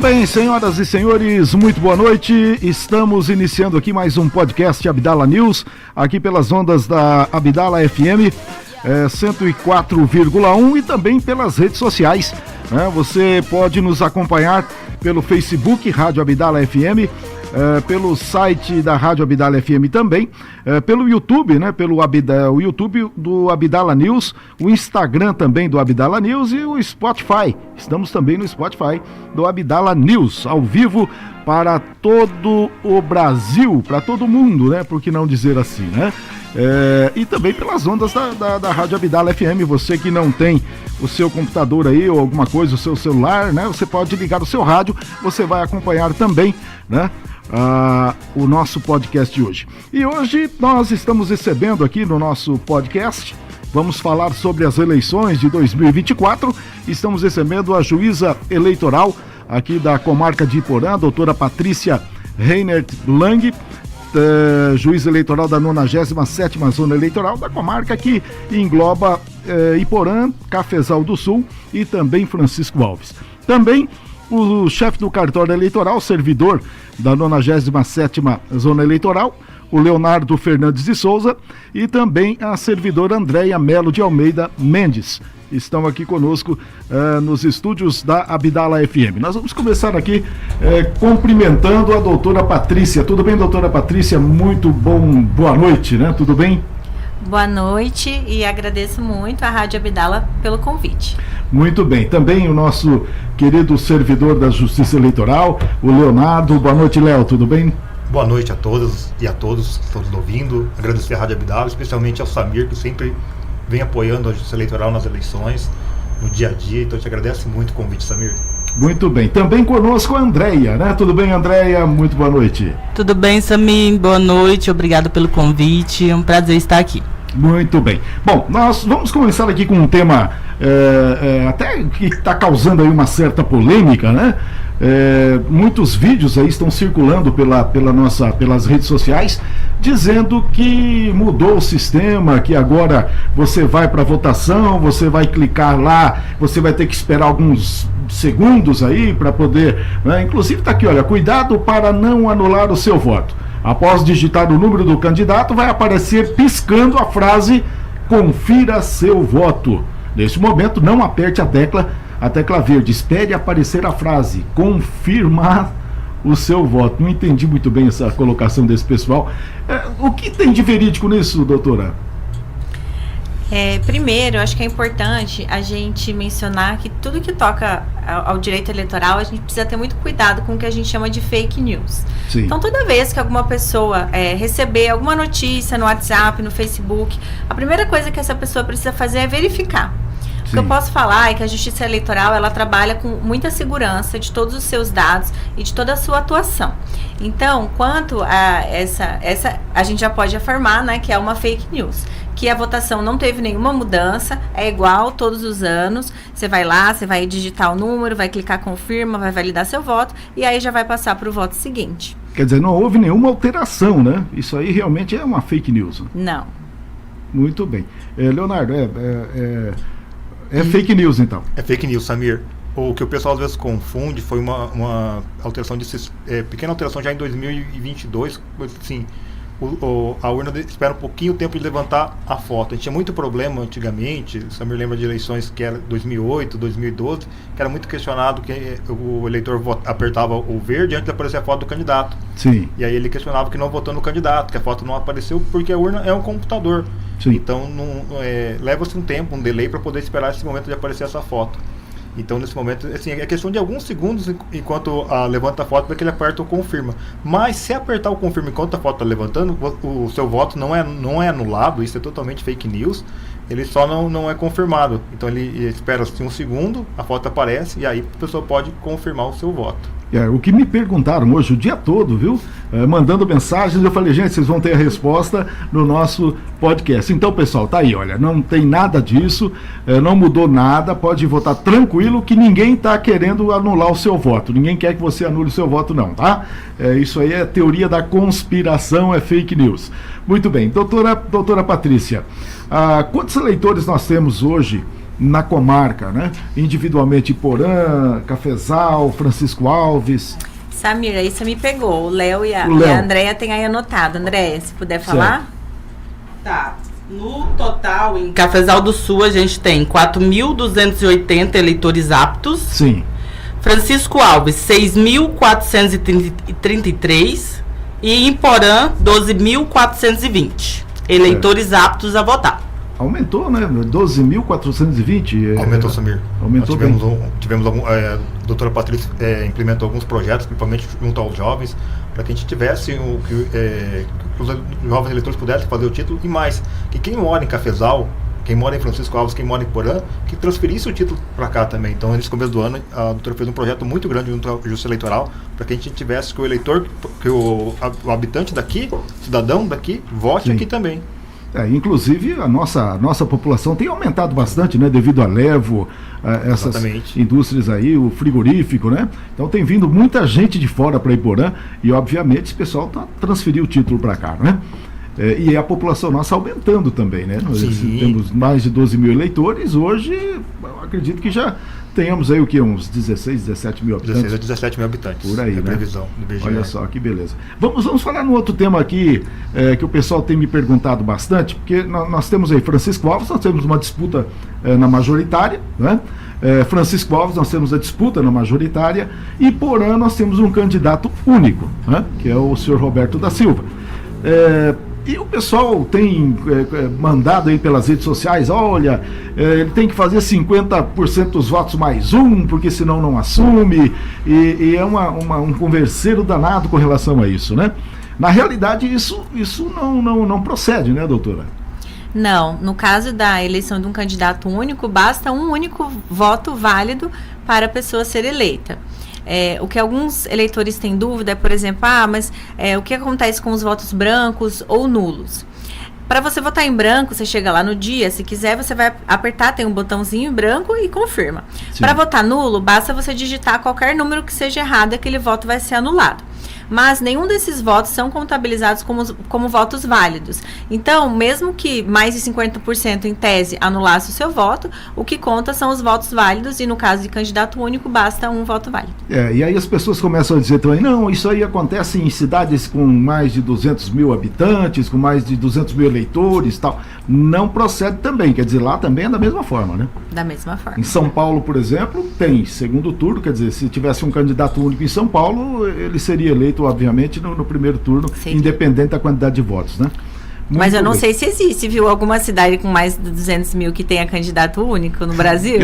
bem, senhoras e senhores, muito boa noite. Estamos iniciando aqui mais um podcast Abdala News, aqui pelas ondas da Abdala FM 104,1 e também pelas redes sociais. Você pode nos acompanhar pelo Facebook, Rádio Abdala FM, pelo site da Rádio Abdala FM também, pelo YouTube, pelo o YouTube do Abdala News, o Instagram também do Abdala News e o Spotify. Estamos também no Spotify do Abdala News, ao vivo para todo o Brasil, para todo mundo, por que não dizer assim, e também pelas ondas da Rádio Abdala FM. Você que não tem o seu computador aí ou alguma coisa, o seu celular, você pode ligar o seu rádio, você vai acompanhar também, o nosso podcast de hoje. E hoje nós estamos recebendo aqui no nosso podcast, vamos falar sobre as eleições de 2024, estamos recebendo a juíza eleitoral aqui da comarca de Iporã, a doutora Patrícia Reinert Lang, juiz eleitoral da 97ª Zona Eleitoral da comarca, que engloba Iporã, Cafezal do Sul e também Francisco Alves. Também o chefe do cartório eleitoral, servidor da 97ª Zona Eleitoral, o Leonardo Fernandes de Souza, e também a servidora Andréia Melo de Almeida Mendes. Estão aqui conosco nos estúdios da Abdala FM. Nós vamos começar aqui cumprimentando a doutora Patrícia. Tudo bem, doutora Patrícia? Muito boa noite, Tudo bem? Boa noite e agradeço muito à Rádio Abdala pelo convite. Muito bem. Também o nosso querido servidor da Justiça Eleitoral, o Leonardo. Boa noite, Léo. Tudo bem? Boa noite a todas e a todos que estão nos ouvindo. Agradecer à Rádio Abdala, especialmente ao Samir, que sempre vem apoiando a Justiça Eleitoral nas eleições, no dia a dia. Então, eu te agradeço muito o convite, Samir. Muito bem. Também conosco a Andréia, Tudo bem, Andréia? Muito boa noite. Tudo bem, Samir? Boa noite. Obrigado pelo convite. É um prazer estar aqui. Muito bem. Bom, nós vamos começar aqui com um tema até que está causando aí uma certa polêmica, muitos vídeos aí estão circulando pelas redes sociais dizendo que mudou o sistema, que agora você vai para votação, você vai clicar lá, você vai ter que esperar alguns segundos aí para poder, inclusive está aqui, olha, cuidado para não anular o seu voto. Após digitar o número do candidato, vai aparecer piscando a frase "confira seu voto". Neste momento, não aperte a tecla verde. Espere aparecer a frase "confirmar o seu voto". Não entendi muito bem essa colocação desse pessoal. O que tem de verídico nisso, doutora? Primeiro, acho que é importante a gente mencionar que tudo que toca ao direito eleitoral, a gente precisa ter muito cuidado com o que a gente chama de fake news. Sim. Então, toda vez que alguma pessoa receber alguma notícia no WhatsApp, no Facebook, a primeira coisa que essa pessoa precisa fazer é verificar. O que eu posso falar é que a Justiça Eleitoral, ela trabalha com muita segurança de todos os seus dados e de toda a sua atuação. Então, quanto a essa a gente já pode afirmar, que é uma fake news, que a votação não teve nenhuma mudança, é igual todos os anos. Você vai lá, você vai digitar o número, vai clicar confirma, vai validar seu voto e aí já vai passar para o voto seguinte. Quer dizer, não houve nenhuma alteração, Isso aí realmente é uma fake news. Não. Muito bem. Leonardo, é fake news, então. É fake news, Samir. O que o pessoal às vezes confunde foi uma alteração pequena alteração já em 2022, assim, a urna espera um pouquinho o tempo de levantar a foto. A gente tinha muito problema antigamente, o Samir lembra de eleições que era 2008, 2012, que era muito questionado que o eleitor apertava o verde antes de aparecer a foto do candidato. Sim. E aí ele questionava que não votou no candidato, que a foto não apareceu porque a urna é um computador. Sim. Então leva-se um tempo, um delay para poder esperar esse momento de aparecer essa foto. Então, nesse momento, assim, é questão de alguns segundos enquanto levanta a foto para que ele aperta o confirma. Mas se apertar o confirma enquanto a foto está levantando, o seu voto não é anulado, isso é totalmente fake news, ele só não é confirmado. Então ele espera assim, um segundo, a foto aparece e aí a pessoa pode confirmar o seu voto. O que me perguntaram hoje o dia todo, viu? Mandando mensagens, eu falei, gente, vocês vão ter a resposta no nosso podcast. Então, pessoal, tá aí, olha, não tem nada disso, não mudou nada, pode votar tranquilo que ninguém tá querendo anular o seu voto. Ninguém quer que você anule o seu voto, não, tá? Isso aí é teoria da conspiração, é fake news. Muito bem, doutora Patrícia, quantos eleitores nós temos hoje na comarca, né? Individualmente Iporã, Cafezal, Francisco Alves. Samir, aí você me pegou. O Léo e a Andréia tem aí anotado. Andréia, se puder falar. Tá. No total, em Cafezal do Sul, a gente tem 4.280 eleitores aptos. Sim. Francisco Alves, 6.433. E em Porã, 12.420 eleitores aptos a votar. Aumentou, né? 12.420. Aumentou, Samir. Aumentou. A doutora Patrícia implementou alguns projetos, principalmente junto aos jovens, para que a gente tivesse que os jovens eleitores pudessem fazer o título, e mais, que quem mora em Cafezal, quem mora em Francisco Alves, quem mora em Porã, que transferisse o título para cá também. Então, nesse começo do ano, a doutora fez um projeto muito grande junto à Justiça Eleitoral, para que a gente tivesse que o eleitor, que o habitante daqui, cidadão daqui, vote aqui também. Inclusive, a nossa população tem aumentado bastante, né? Devido a Levo, essas indústrias aí, o frigorífico, né? Então tem vindo muita gente de fora para Iporã e, obviamente, esse pessoal tá transferindo o título para cá, né? E a população nossa aumentando também, né? Nós temos mais de 12 mil eleitores, hoje eu acredito que já tenhamos aí o que? Uns 16, 17 mil habitantes? 16 a 17 mil habitantes. Por aí, né? Previsão do IBGE. Olha só, que beleza. Vamos falar num outro tema aqui, que o pessoal tem me perguntado bastante, porque nós temos aí Francisco Alves, nós temos uma disputa na majoritária, né? Francisco Alves, nós temos a disputa na majoritária, e Porã nós temos um candidato único, né? Que é o senhor Roberto da Silva. E o pessoal tem mandado aí pelas redes sociais, olha, ele tem que fazer 50% dos votos mais um, porque senão não assume, e é um converseiro danado com relação a isso, né? Na realidade, isso não procede, né, doutora? Não, no caso da eleição de um candidato único, basta um único voto válido para a pessoa ser eleita. O que alguns eleitores têm dúvida é, por exemplo, mas o que acontece com os votos brancos ou nulos? Para você votar em branco, você chega lá no dia, se quiser, você vai apertar, tem um botãozinho em branco e confirma. Para votar nulo, basta você digitar qualquer número que seja errado, aquele voto vai ser anulado. Mas nenhum desses votos são contabilizados como votos válidos. Então, mesmo que mais de 50% em tese anulasse o seu voto, o que conta são os votos válidos, e no caso de candidato único, basta um voto válido. E aí as pessoas começam a dizer também, não, isso aí acontece em cidades com mais de 200 mil habitantes, com mais de 200 mil eleitores e tal. Não procede também, quer dizer, lá também é da mesma forma, né? Da mesma forma. Em São Paulo, por exemplo, tem segundo turno, quer dizer, se tivesse um candidato único em São Paulo, ele seria eleito, obviamente, no primeiro turno, independente da quantidade de votos, né? Mas eu não sei se existe, viu, alguma cidade com mais de 200 mil que tenha candidato único no Brasil?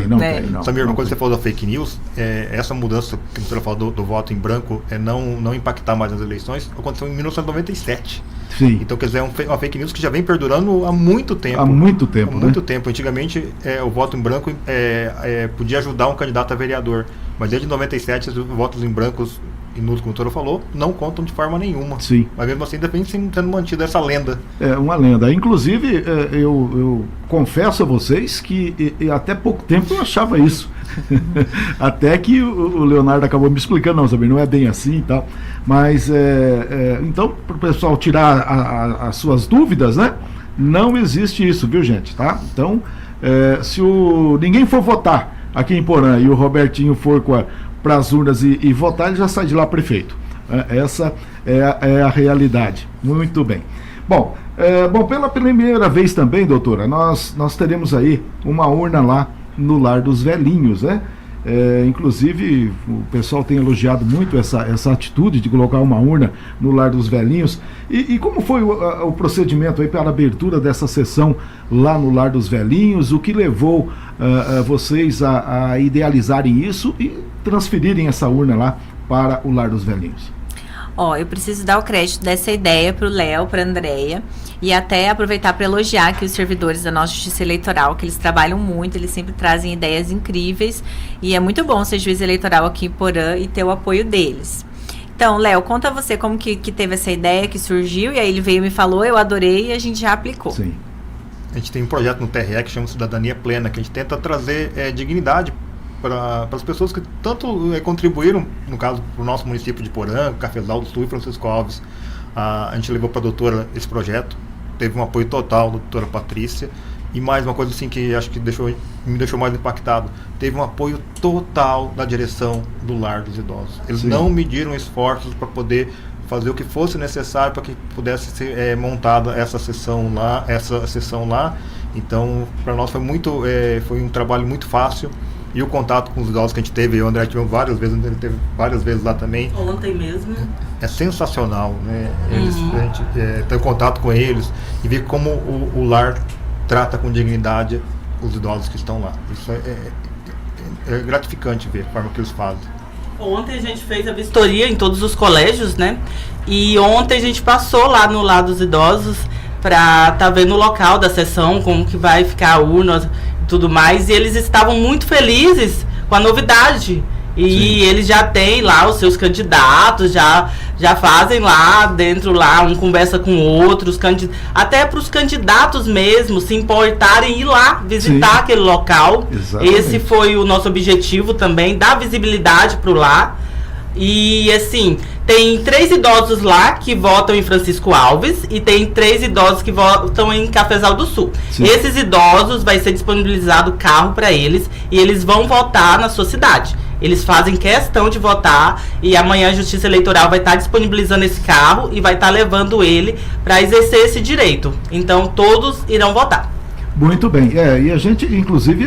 Não tem. Samir, uma coisa que você falou da fake news, essa mudança que você falou do voto em branco, não impactar mais nas eleições, aconteceu em 1997. Sim. Então, quer dizer, é uma fake news que já vem perdurando há muito tempo. Há muito tempo, muito tempo. Antigamente, o voto em branco podia ajudar um candidato a vereador, mas desde 97, os votos em brancos e nulos, como o doutor falou, não contam de forma nenhuma. Sim. Mas mesmo assim, depende sendo mantida essa lenda. É uma lenda. Inclusive, eu confesso a vocês que até pouco tempo eu achava isso. Até que o Leonardo acabou me explicando, não é bem assim e tal. Mas, então, para o pessoal tirar as suas dúvidas, né? Não existe isso, viu, gente? Tá? Então, se ninguém for votar aqui em Porã e o Robertinho for para as urnas e votar, ele já sai de lá prefeito. Essa é a realidade. Muito bem. Bom, pela primeira vez também, doutora, nós teremos aí uma urna lá no Lar dos Velhinhos, né? Inclusive, o pessoal tem elogiado muito essa atitude de colocar uma urna no Lar dos Velhinhos. E como foi o procedimento aí para a abertura dessa sessão lá no Lar dos Velhinhos? O que levou vocês a idealizarem isso e transferirem essa urna lá para o Lar dos Velhinhos? Eu preciso dar o crédito dessa ideia para o Léo, para a Andréia, e até aproveitar para elogiar aqui os servidores da nossa Justiça Eleitoral, que eles trabalham muito, eles sempre trazem ideias incríveis, e é muito bom ser juiz eleitoral aqui em Porã e ter o apoio deles. Então, Léo, conta você como que teve essa ideia, que surgiu, e aí ele veio e me falou, eu adorei, e a gente já aplicou. Sim. A gente tem um projeto no TRE que chama Cidadania Plena, que a gente tenta trazer dignidade para as pessoas que tanto contribuíram, no caso, para o nosso município de Porã, Cafezal do Sul e Francisco Alves. A gente levou para a doutora esse projeto, teve um apoio total da doutora Patrícia, E mais uma coisa assim que acho que me deixou mais impactado, teve um apoio total da direção do Lar dos Idosos. Eles não mediram esforços para poder fazer o que fosse necessário para que pudesse ser montada essa sessão lá. Então, para nós foi um trabalho muito fácil. E o contato com os idosos que a gente teve, eu e o André tivemos várias vezes, ele teve várias vezes lá também. Ontem mesmo. É sensacional, né? A gente ter contato com eles e ver como o lar trata com dignidade os idosos que estão lá. Isso é gratificante ver a forma que eles fazem. Ontem a gente fez a vistoria em todos os colégios, né? E ontem a gente passou lá no Lar dos Idosos para estar vendo o local da sessão, como que vai ficar a urna e tudo mais. E eles estavam muito felizes com a novidade. E eles já têm lá os seus candidatos, já fazem lá dentro, lá um conversa com outros, até para os candidatos mesmo se importarem ir lá visitar aquele local. Exatamente. Esse foi o nosso objetivo também, dar visibilidade para o lar. E assim, tem 3 idosos lá que votam em Francisco Alves e tem 3 idosos que votam em Cafezal do Sul. Sim. Esses idosos vai ser disponibilizado carro para eles e eles vão votar na sua cidade. Eles fazem questão de votar e amanhã a Justiça Eleitoral vai estar disponibilizando esse carro e vai estar levando ele para exercer esse direito. Então todos irão votar. Muito bem, e a gente, inclusive,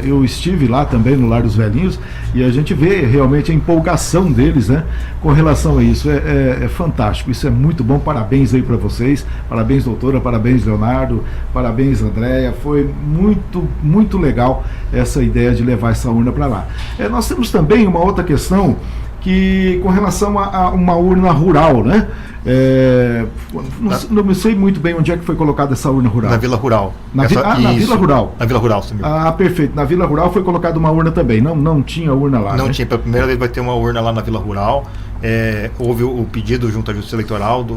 eu estive lá também no Lar dos Velhinhos e a gente vê realmente a empolgação deles, né, com relação a isso, é fantástico, isso é muito bom, parabéns aí para vocês, parabéns doutora, parabéns Leonardo, parabéns Andréia, foi muito, muito legal essa ideia de levar essa urna para lá. Nós temos também uma outra questão que com relação a uma urna rural, né? Não sei muito bem onde é que foi colocada essa urna rural. Na Vila Rural. Na Vila Rural. Na Vila Rural, sim. Perfeito. Na Vila Rural foi colocada uma urna também. Não tinha urna lá. Não, né? Tinha. Pela primeira vez vai ter uma urna lá na Vila Rural. Houve o pedido junto à Justiça Eleitoral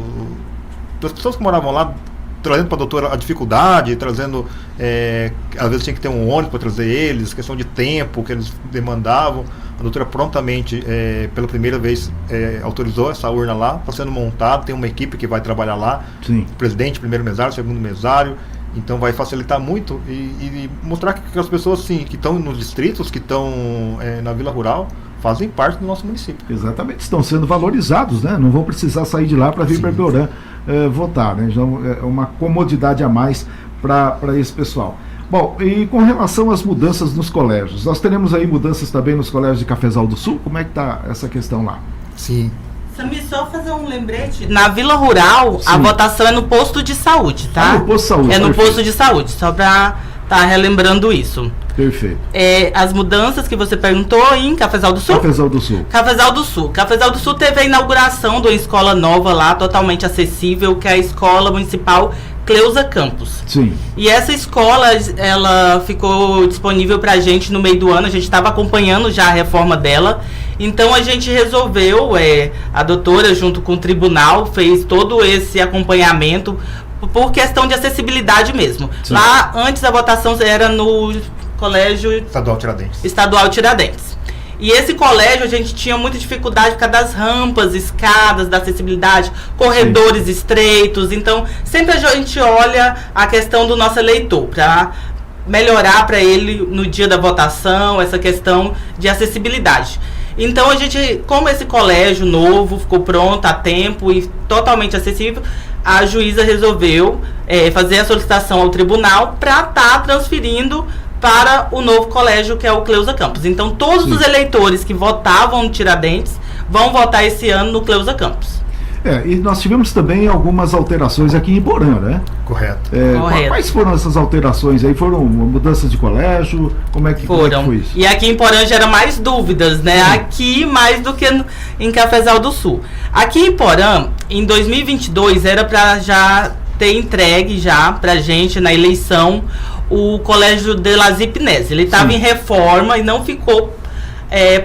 das pessoas que moravam lá, trazendo para a doutora a dificuldade, trazendo, às vezes tinha que ter um ônibus para trazer eles, questão de tempo que eles demandavam. A doutora prontamente, pela primeira vez, autorizou essa urna lá, está sendo montada, tem uma equipe que vai trabalhar lá, Sim. Presidente, primeiro mesário, segundo mesário, então vai facilitar muito e mostrar que as pessoas assim, que estão nos distritos, que estão na Vila Rural, fazem parte do nosso município. Exatamente, estão sendo valorizados, né? Não vão precisar sair de lá para vir para Ibiporã votar, né? Então é uma comodidade a mais para esse pessoal. Bom, e com relação às mudanças nos colégios, nós teremos aí mudanças também nos colégios de Cafezal do Sul? Como é que está essa questão lá? Sim. Samir, só fazer um lembrete. Na Vila Rural, Sim. A votação é no posto de saúde, tá? No posto de saúde. É no posto de saúde, só para estar relembrando isso. Perfeito. As mudanças que você perguntou em Cafezal do Sul? Cafezal do Sul. Cafezal do Sul. Cafezal do Sul teve a inauguração de uma escola nova lá, totalmente acessível, que é a Escola Municipal Cleusa Campos. Sim. E essa escola, ela ficou disponível pra gente no meio do ano, a gente estava acompanhando já a reforma dela, então a gente resolveu, a doutora junto com o tribunal, fez todo esse acompanhamento por questão de acessibilidade mesmo. Sim. Lá, antes a votação era no Colégio Estadual Tiradentes. E esse colégio a gente tinha muita dificuldade por causa das rampas, escadas, da acessibilidade, corredores Sim. estreitos. Então, sempre a gente olha a questão do nosso eleitor, para melhorar para ele no dia da votação, essa questão de acessibilidade. Então, a gente, como esse colégio novo ficou pronto a tempo e totalmente acessível, a juíza resolveu fazer a solicitação ao tribunal para estar transferindo para o novo colégio, que é o Cleusa Campos. Então, todos Sim. os eleitores que votavam no Tiradentes vão votar esse ano no Cleusa Campos. E nós tivemos também algumas alterações aqui em Ibiporã, né? Correto. Quais foram essas alterações aí? Foram mudanças de colégio? Como é que foi isso? E aqui em Ibiporã gera mais dúvidas, né? Sim. Aqui mais do que em Cafezal do Sul. Aqui em Ibiporã, em 2022, era para já ter entregue já pra gente na eleição o Colégio de las Ipinés. Ele estava em reforma e não ficou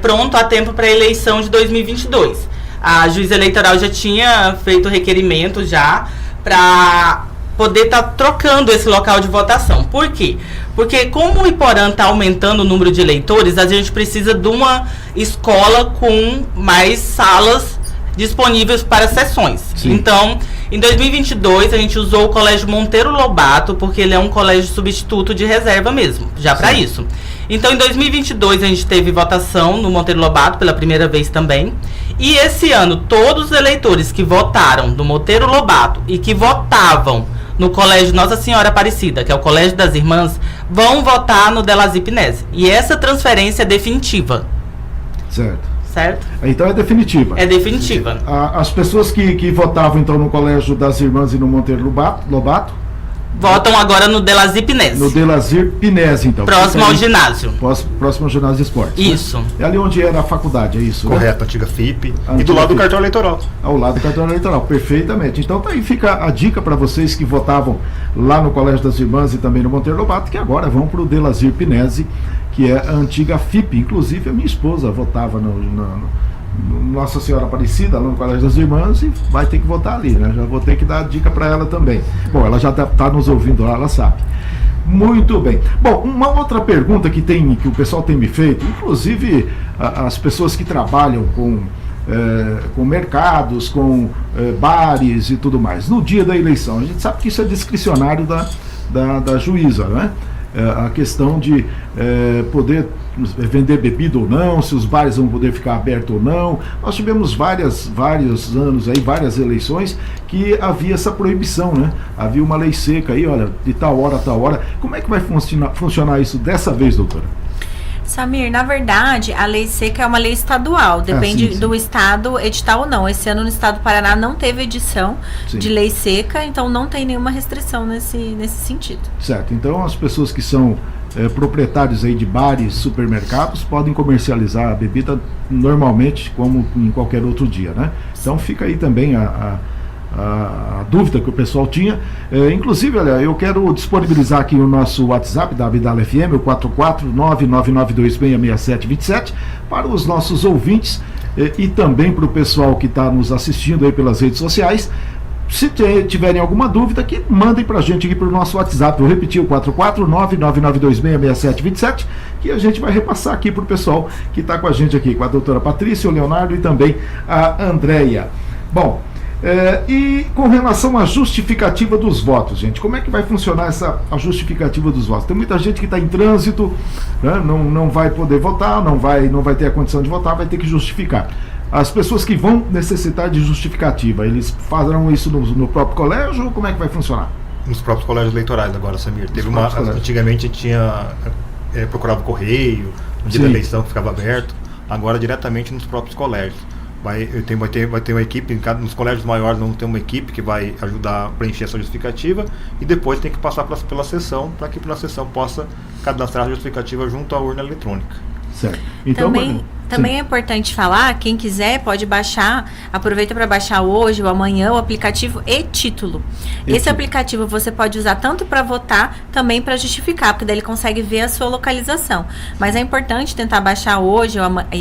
pronto a tempo para a eleição de 2022. A juíza eleitoral já tinha feito requerimento já para poder estar trocando esse local de votação. Por quê? Porque como o Ibiporã está aumentando o número de eleitores, a gente precisa de uma escola com mais salas disponíveis para sessões. Sim. Então, Em 2022, a gente usou o Colégio Monteiro Lobato, porque ele é um colégio substituto de reserva mesmo, já para isso. Então, em 2022, a gente teve votação no Monteiro Lobato, pela primeira vez também. E esse ano, todos os eleitores que votaram no Monteiro Lobato e que votavam no Colégio Nossa Senhora Aparecida, que é o Colégio das Irmãs, vão votar no Delazy Pinese. E essa transferência é definitiva. Certo? Então é definitiva. É definitiva. As pessoas que votavam então no Colégio das Irmãs e no Monteiro Lobato votam agora no Delazy Pinese. No Delazy Pinese, então. Próximo ao ginásio. Próximo ao ginásio de esportes. Isso. Né? É ali onde era a faculdade, é isso? Correto, antiga FIP. E do lado do cartão eleitoral. Ao lado do cartão eleitoral, perfeitamente. Então tá aí, fica a dica para vocês que votavam lá no Colégio das Irmãs e também no Monteiro Lobato, que agora vão para o Delazy Pinese, que é a antiga FIP. Inclusive a minha esposa votava no Nossa Senhora Aparecida, lá no Colégio das Irmãs, e vai ter que votar ali, né? Já vou ter que dar dica para ela também. Bom, ela já tá nos ouvindo lá, ela sabe. Muito bem. Bom, uma outra pergunta que o pessoal tem me feito, inclusive as pessoas que trabalham com mercados, com bares e tudo mais, no dia da eleição, a gente sabe que isso é discricionário da juíza, né? A questão de poder vender bebida ou não, se os bares vão poder ficar abertos ou não. Nós tivemos vários anos aí, várias eleições que havia essa proibição, né? Havia uma lei seca aí, olha, de tal hora a tal hora. Como é que vai funcionar isso dessa vez, doutora? Samir, na verdade, a lei seca é uma lei estadual, depende do estado editar ou não. Esse ano no estado do Paraná não teve edição de lei seca, então não tem nenhuma restrição nesse sentido. Certo, então as pessoas que são proprietários aí de bares, supermercados, podem comercializar a bebida normalmente, como em qualquer outro dia, né? Então fica aí também a dúvida que o pessoal tinha. Inclusive, olha, eu quero disponibilizar aqui o nosso WhatsApp da Abdala FM, o 44999266727, para os nossos ouvintes e também para o pessoal que está nos assistindo aí pelas redes sociais. Se tiverem alguma dúvida, que mandem para a gente aqui para o nosso WhatsApp. Vou repetir o 44999266727, que a gente vai repassar aqui para o pessoal que está com a gente aqui, com a doutora Patrícia, o Leonardo e também a Andréia. Bom, e com relação à justificativa dos votos, gente, como é que vai funcionar a justificativa dos votos? Tem muita gente que está em trânsito, né, não vai poder votar, não vai ter a condição de votar, vai ter que justificar. As pessoas que vão necessitar de justificativa, eles farão isso no próprio colégio ou como é que vai funcionar? Nos próprios colégios eleitorais agora, Samir. Antigamente a gente tinha procurava o correio, no dia da eleição que ficava aberto, agora diretamente nos próprios colégios. Vai ter uma equipe, nos colégios maiores vamos ter uma equipe que vai ajudar a preencher essa justificativa e depois tem que passar pela sessão, para que a sessão possa cadastrar a justificativa junto à urna eletrônica. Certo. Então, também é importante falar, quem quiser pode baixar, aproveita para baixar hoje ou amanhã o aplicativo e-Título. Esse aplicativo você pode usar tanto para votar, também para justificar, porque daí ele consegue ver a sua localização. Mas é importante tentar baixar hoje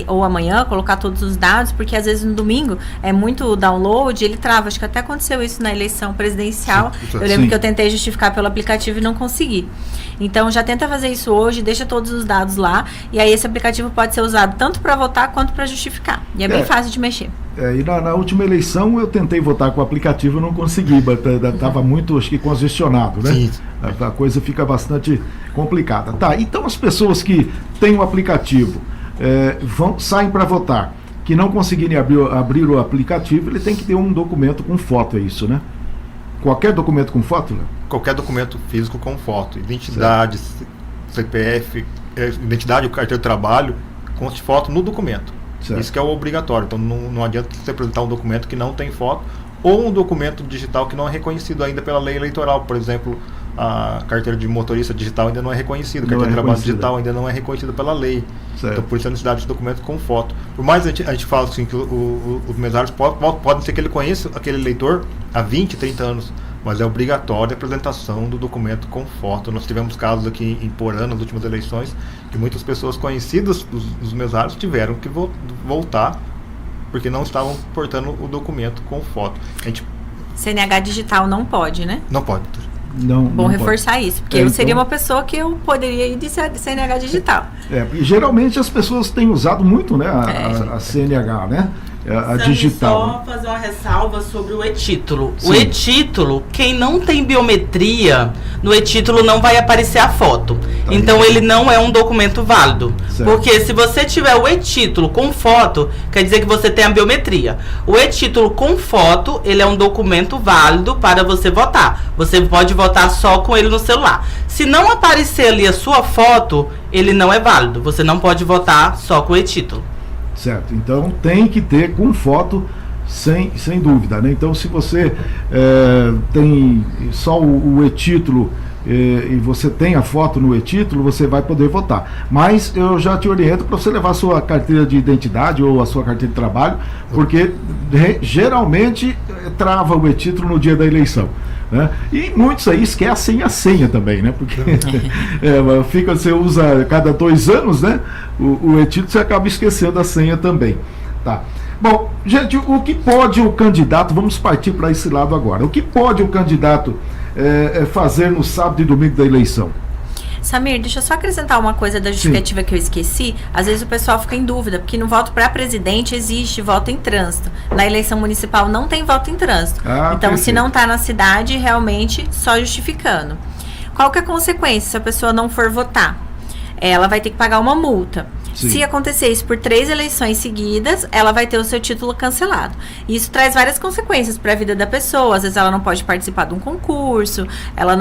ou amanhã, colocar todos os dados, porque às vezes no domingo é muito download, ele trava. Acho que até aconteceu isso na eleição presidencial. Eu lembro que eu tentei justificar pelo aplicativo e não consegui. Então já tenta fazer isso hoje, deixa todos os dados lá, e aí esse aplicativo pode ser usado tanto para votar quanto para justificar. E é bem fácil de mexer. E na última eleição eu tentei votar com o aplicativo e não consegui, estava muito, acho que, congestionado, né? Sim. A coisa fica bastante complicada. Tá, então as pessoas que têm o aplicativo saem para votar, que não conseguirem abrir o aplicativo, ele tem que ter um documento com foto, é isso, né? Qualquer documento com foto, né? Qualquer documento físico com foto. Identidade, CPF, identidade, o carteira de trabalho, conste foto no documento. Certo. Isso que é o obrigatório. Então não adianta você apresentar um documento que não tem foto ou um documento digital que não é reconhecido ainda pela lei eleitoral. Por exemplo, a carteira de motorista digital ainda não é reconhecida, a carteira de trabalho digital ainda não é reconhecida pela lei. Certo. Então por isso a necessidade de documento com foto. Por mais a gente fala assim que os mesários podem ser que ele conheça aquele eleitor há 20, 30 anos, mas é obrigatória a apresentação do documento com foto. Nós tivemos casos aqui em Porã, nas últimas eleições, que muitas pessoas conhecidas dos mesários tiveram que voltar porque não estavam portando o documento com foto. CNH digital não pode, né? Não pode. Bom reforçar isso, porque eu seria uma pessoa que eu poderia ir de CNH digital. E geralmente as pessoas têm usado muito, né, a CNH, né? digital. Só fazer uma ressalva sobre o e-título. Sim. O e-título, quem não tem biometria, no e-título não vai aparecer a foto. Tá, então ele não é um documento válido. Certo. Porque se você tiver o e-título com foto, quer dizer que você tem a biometria. O e-título com foto, ele é um documento válido para você votar. Você pode votar só com ele no celular. Se não aparecer ali a sua foto, ele não é válido. Você não pode votar só com o e-título. Certo, então tem que ter com foto, sem dúvida, né? Então se você tem só o e-título e você tem a foto no e-título, você vai poder votar. Mas eu já te oriento para você levar a sua carteira de identidade ou a sua carteira de trabalho, porque geralmente trava o e-título no dia da eleição. Né? E muitos aí esquecem a senha também, né? Porque você usa cada 2 anos, né? O e-título, você acaba esquecendo a senha também. Tá. Bom, gente, o que pode o candidato, vamos partir para esse lado agora, o que pode o candidato fazer no sábado e domingo da eleição? Samir, deixa eu só acrescentar uma coisa da justificativa que eu esqueci. Às vezes o pessoal fica em dúvida, porque no voto para presidente existe voto em trânsito. Na eleição municipal não tem voto em trânsito. Então, perfeito. Se não está na cidade, realmente só justificando. Qual que é a consequência se a pessoa não for votar? Ela vai ter que pagar uma multa. Sim. Se acontecer isso por 3 eleições seguidas, ela vai ter o seu título cancelado. E isso traz várias consequências para a vida da pessoa. Às vezes ela não pode participar de um concurso, ela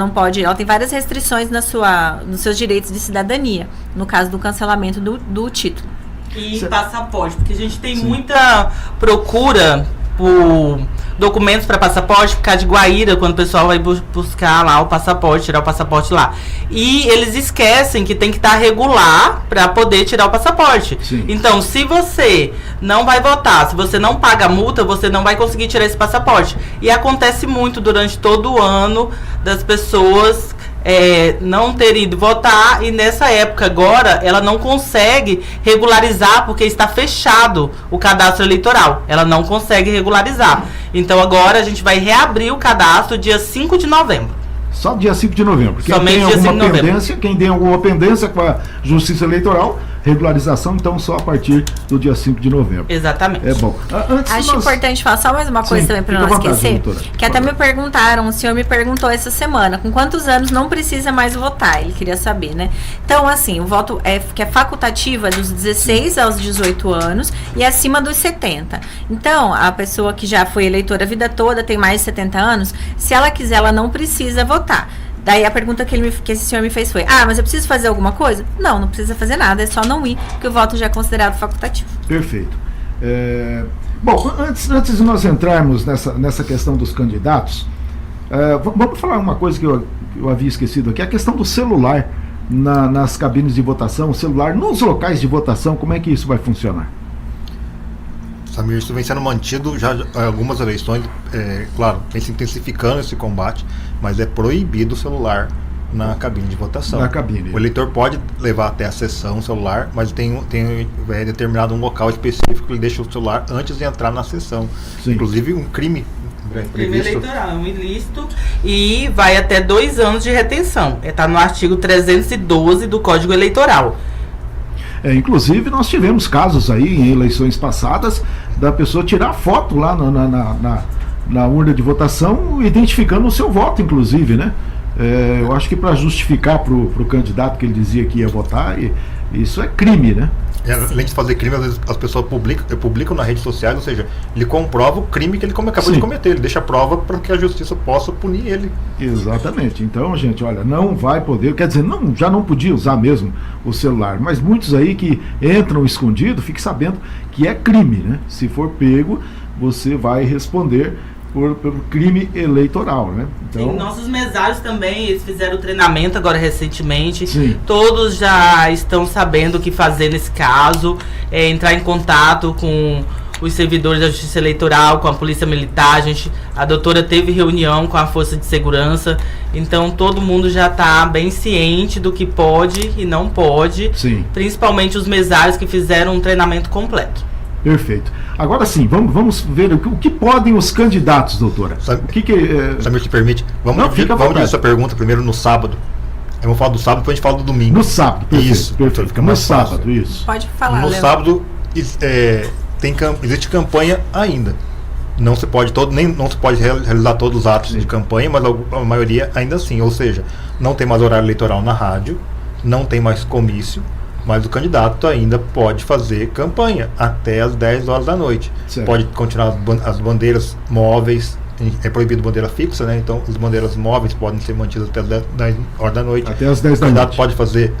tem várias restrições nos seus direitos de cidadania, no caso do cancelamento do título. E passaporte, porque a gente tem muita procura por documentos para passaporte, por causa de Guaíra, quando o pessoal vai buscar lá o passaporte, tirar o passaporte lá. E eles esquecem que tem que estar regular para poder tirar o passaporte. Sim. Então, se você não vai votar, se você não paga a multa, você não vai conseguir tirar esse passaporte. E acontece muito durante todo o ano das pessoas não ter ido votar, e nessa época agora ela não consegue regularizar porque está fechado o cadastro eleitoral, ela não consegue regularizar. Então agora a gente vai reabrir o cadastro dia 5 de novembro. Só dia 5 de novembro. Somente dia 5 de novembro. Quem tem alguma pendência com a Justiça Eleitoral, regularização, então só a partir do dia 5 de novembro. Exatamente. É bom. Acho importante falar só mais uma coisa também para não esquecer. Que até me perguntaram, o senhor me perguntou essa semana, com quantos anos não precisa mais votar? Ele queria saber, né? Então, assim, o voto que é facultativo é dos 16 aos 18 anos e acima dos 70. Então, a pessoa que já foi eleitora a vida toda, tem mais de 70 anos, se ela quiser, ela não precisa votar. Daí a pergunta que esse senhor me fez foi: mas eu preciso fazer alguma coisa? Não precisa fazer nada, é só não ir, porque o voto já é considerado facultativo. Perfeito. Bom, antes de nós entrarmos nessa questão dos candidatos, vamos falar uma coisa que eu havia esquecido aqui, a questão do celular nas cabines de votação, o celular nos locais de votação, como é que isso vai funcionar? Samir, isso vem sendo mantido já algumas eleições, claro, vem se intensificando esse combate, mas é proibido o celular na cabine de votação. Na cabine. O eleitor pode levar até a sessão o celular, mas tem determinado um local específico que ele deixa o celular antes de entrar na sessão. Sim. Inclusive um crime eleitoral, um ilícito, e vai até 2 anos de retenção. Está no artigo 312 do Código Eleitoral. Inclusive nós tivemos casos aí em eleições passadas da pessoa tirar foto lá na urna de votação, identificando o seu voto, inclusive, né? Eu acho que para justificar para o candidato que ele dizia que ia votar, isso é crime, né? Além de fazer crime, às vezes as pessoas publicam nas redes sociais, ou seja, ele comprova o crime que ele acabou de cometer, ele deixa a prova para que a justiça possa punir ele. Exatamente. Então, gente, olha, não vai poder, quer dizer, já não podia usar mesmo o celular, mas muitos aí que entram escondido, fique sabendo que é crime, né? Se for pego, você vai responder por crime eleitoral, né? Então, sim, nossos mesários também, eles fizeram o treinamento agora recentemente. Sim. Todos já estão sabendo o que fazer nesse caso, entrar em contato com os servidores da Justiça Eleitoral, com a Polícia Militar. A doutora teve reunião com a Força de Segurança, então todo mundo já está bem ciente do que pode e não pode. Sim. Principalmente os mesários que fizeram um treinamento completo. Perfeito. Agora sim, vamos ver o que podem os candidatos, doutora. Samir, te permite? Vamos ver essa pergunta primeiro no sábado. Vamos falar do sábado, depois a gente fala do domingo. No sábado, perfeito. Isso, perfeito. Fica no sábado, isso. Pode falar, No sábado, existe campanha ainda. Não se pode realizar todos os atos de campanha, mas a maioria ainda assim. Ou seja, não tem mais horário eleitoral na rádio, não tem mais comício, mas o candidato ainda pode fazer campanha até as 10 horas da noite. Certo. Pode continuar as bandeiras móveis, é proibido bandeira fixa, né? Então as bandeiras móveis podem ser mantidas até as 10 horas da noite. Até as 10 da noite. O candidato pode fazer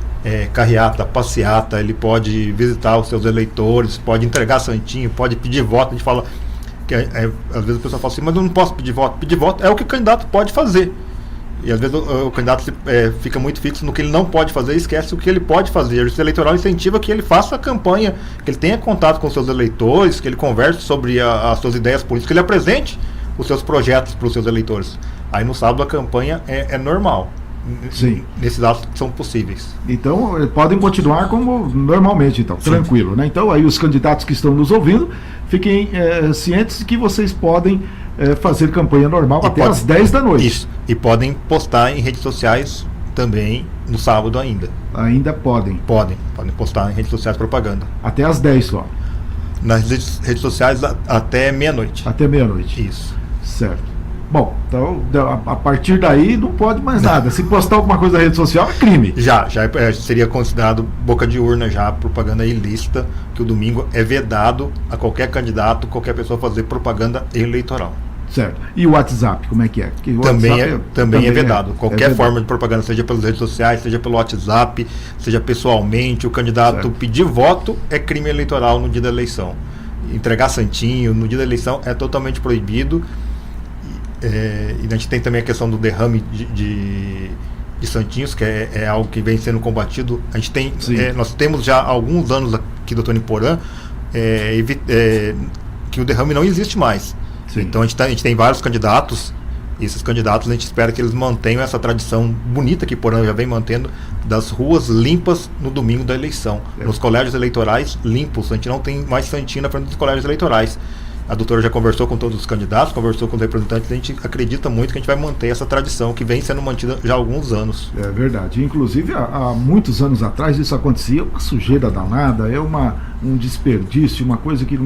carreata, passeata, ele pode visitar os seus eleitores, pode entregar santinho, pode pedir voto. A gente fala que às vezes a pessoa fala assim, mas eu não posso pedir voto. Pedir voto é o que o candidato pode fazer. E às vezes o candidato fica muito fixo no que ele não pode fazer e esquece o que ele pode fazer. A justiça eleitoral incentiva que ele faça a campanha, que ele tenha contato com os seus eleitores, que ele converse sobre as suas ideias políticas, que ele apresente os seus projetos para os seus eleitores. Aí no sábado a campanha é normal. Sim. Nesses atos que são possíveis. Então, podem continuar como normalmente, então, sim, tranquilo, né? Então, aí os candidatos que estão nos ouvindo, fiquem cientes de que vocês podem fazer campanha normal até as 10 da noite. Isso. E podem postar em redes sociais também no sábado ainda. Ainda podem? Podem postar em redes sociais propaganda. Até as 10 só? Nas redes sociais até meia-noite. Até meia-noite. Isso. Certo. Bom, então a partir daí não pode mais nada. Se postar alguma coisa na rede social é crime. Já seria considerado boca de urna já, propaganda ilícita, que o domingo é vedado a qualquer candidato, qualquer pessoa fazer propaganda eleitoral. Certo. E o WhatsApp, como é que é? Também é vedado. Qualquer forma de propaganda, seja pelas redes sociais, seja pelo WhatsApp, seja pessoalmente, o candidato certo. Pedir voto é crime eleitoral no dia da eleição. Entregar santinho no dia da eleição é totalmente proibido. E a gente tem também a questão do derrame de santinhos, que é algo que vem sendo combatido. A gente tem, nós temos já há alguns anos aqui do Toniporã que o derrame não existe mais. Sim. Então a gente tem vários candidatos, e esses candidatos a gente espera que eles mantenham essa tradição bonita que Porã já vem mantendo, das ruas limpas no domingo da eleição. Nos colégios eleitorais limpos, a gente não tem mais santinho na frente dos colégios eleitorais. A doutora já conversou com todos os candidatos, conversou com os representantes, a gente acredita muito que a gente vai manter essa tradição que vem sendo mantida já há alguns anos. É verdade. Inclusive, há muitos anos atrás isso acontecia, uma sujeira danada, um desperdício, uma coisa que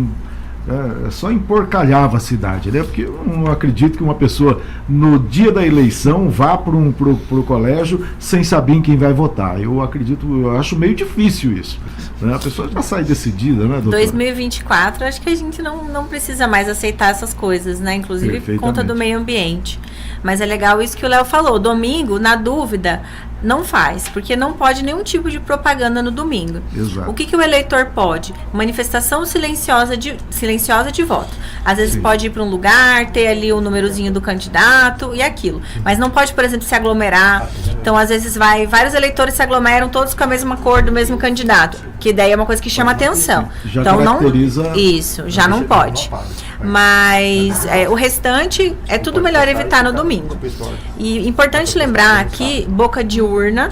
só emporcalhava a cidade, né? Porque eu não acredito que uma pessoa no dia da eleição vá pro colégio sem saber em quem vai votar. Eu acho meio difícil isso, né? A pessoa já sai decidida, né, doutora? 2024, acho que a gente não precisa mais aceitar essas coisas, né? Inclusive por conta do meio ambiente. Mas é legal isso que o Léo falou. Domingo, na dúvida, não faz, porque não pode nenhum tipo de propaganda no domingo. Exato. O que o eleitor pode? Manifestação silenciosa de voto. Às vezes pode ir para um lugar, ter ali o númerozinho do candidato e aquilo. Mas não pode, por exemplo, se aglomerar. Então, às vezes vários eleitores se aglomeram todos com a mesma cor do mesmo candidato, que daí é uma coisa que chama atenção. Já então caracteriza... Isso, já não pode. Mas o restante é tudo melhor evitar no domingo. E importante lembrar que boca de urna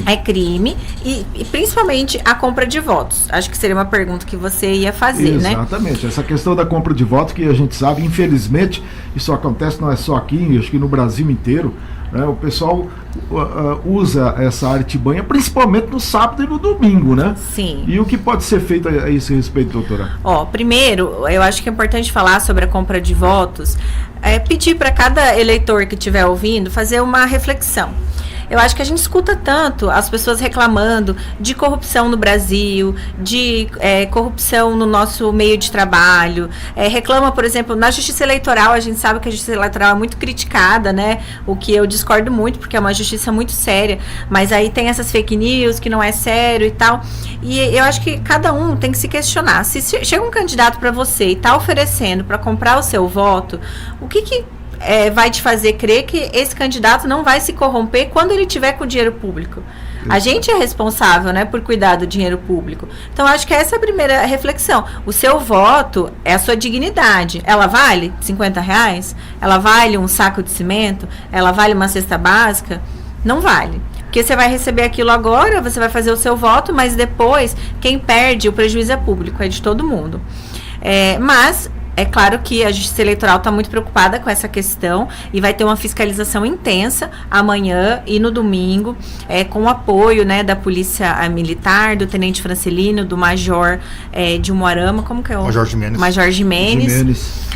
é crime e principalmente a compra de votos. Acho que seria uma pergunta que você ia fazer, né? Exatamente. Essa questão da compra de votos que a gente sabe, infelizmente, isso acontece não é só aqui, acho que no Brasil inteiro, né? O pessoal usa essa artimanha principalmente no sábado e no domingo, né? Sim. E o que pode ser feito a esse respeito, doutora? Primeiro, eu acho que é importante falar sobre a compra de votos, pedir para cada eleitor que estiver ouvindo fazer uma reflexão. Eu acho que a gente escuta tanto as pessoas reclamando de corrupção no Brasil, de corrupção no nosso meio de trabalho. Reclama, por exemplo, na justiça eleitoral, a gente sabe que a justiça eleitoral é muito criticada, né? O que eu discordo muito, porque é uma justiça muito séria. Mas aí tem essas fake news, que não é sério e tal. E eu acho que cada um tem que se questionar. Se chega um candidato para você e está oferecendo para comprar o seu voto, o que vai te fazer crer que esse candidato não vai se corromper quando ele tiver com dinheiro público? A gente é responsável, né, por cuidar do dinheiro público. Então, acho que essa é a primeira reflexão. O seu voto é a sua dignidade. Ela vale R$50? Ela vale um saco de cimento? Ela vale uma cesta básica? Não vale. Porque você vai receber aquilo agora, você vai fazer o seu voto, mas depois, quem perde, o prejuízo é público, é de todo mundo. Mas É claro que a Justiça Eleitoral está muito preocupada com essa questão e vai ter uma fiscalização intensa amanhã e no domingo, com o apoio, né, da Polícia Militar, do Tenente Francelino, do Major de Umuarama, como que é o... Major Jimenez.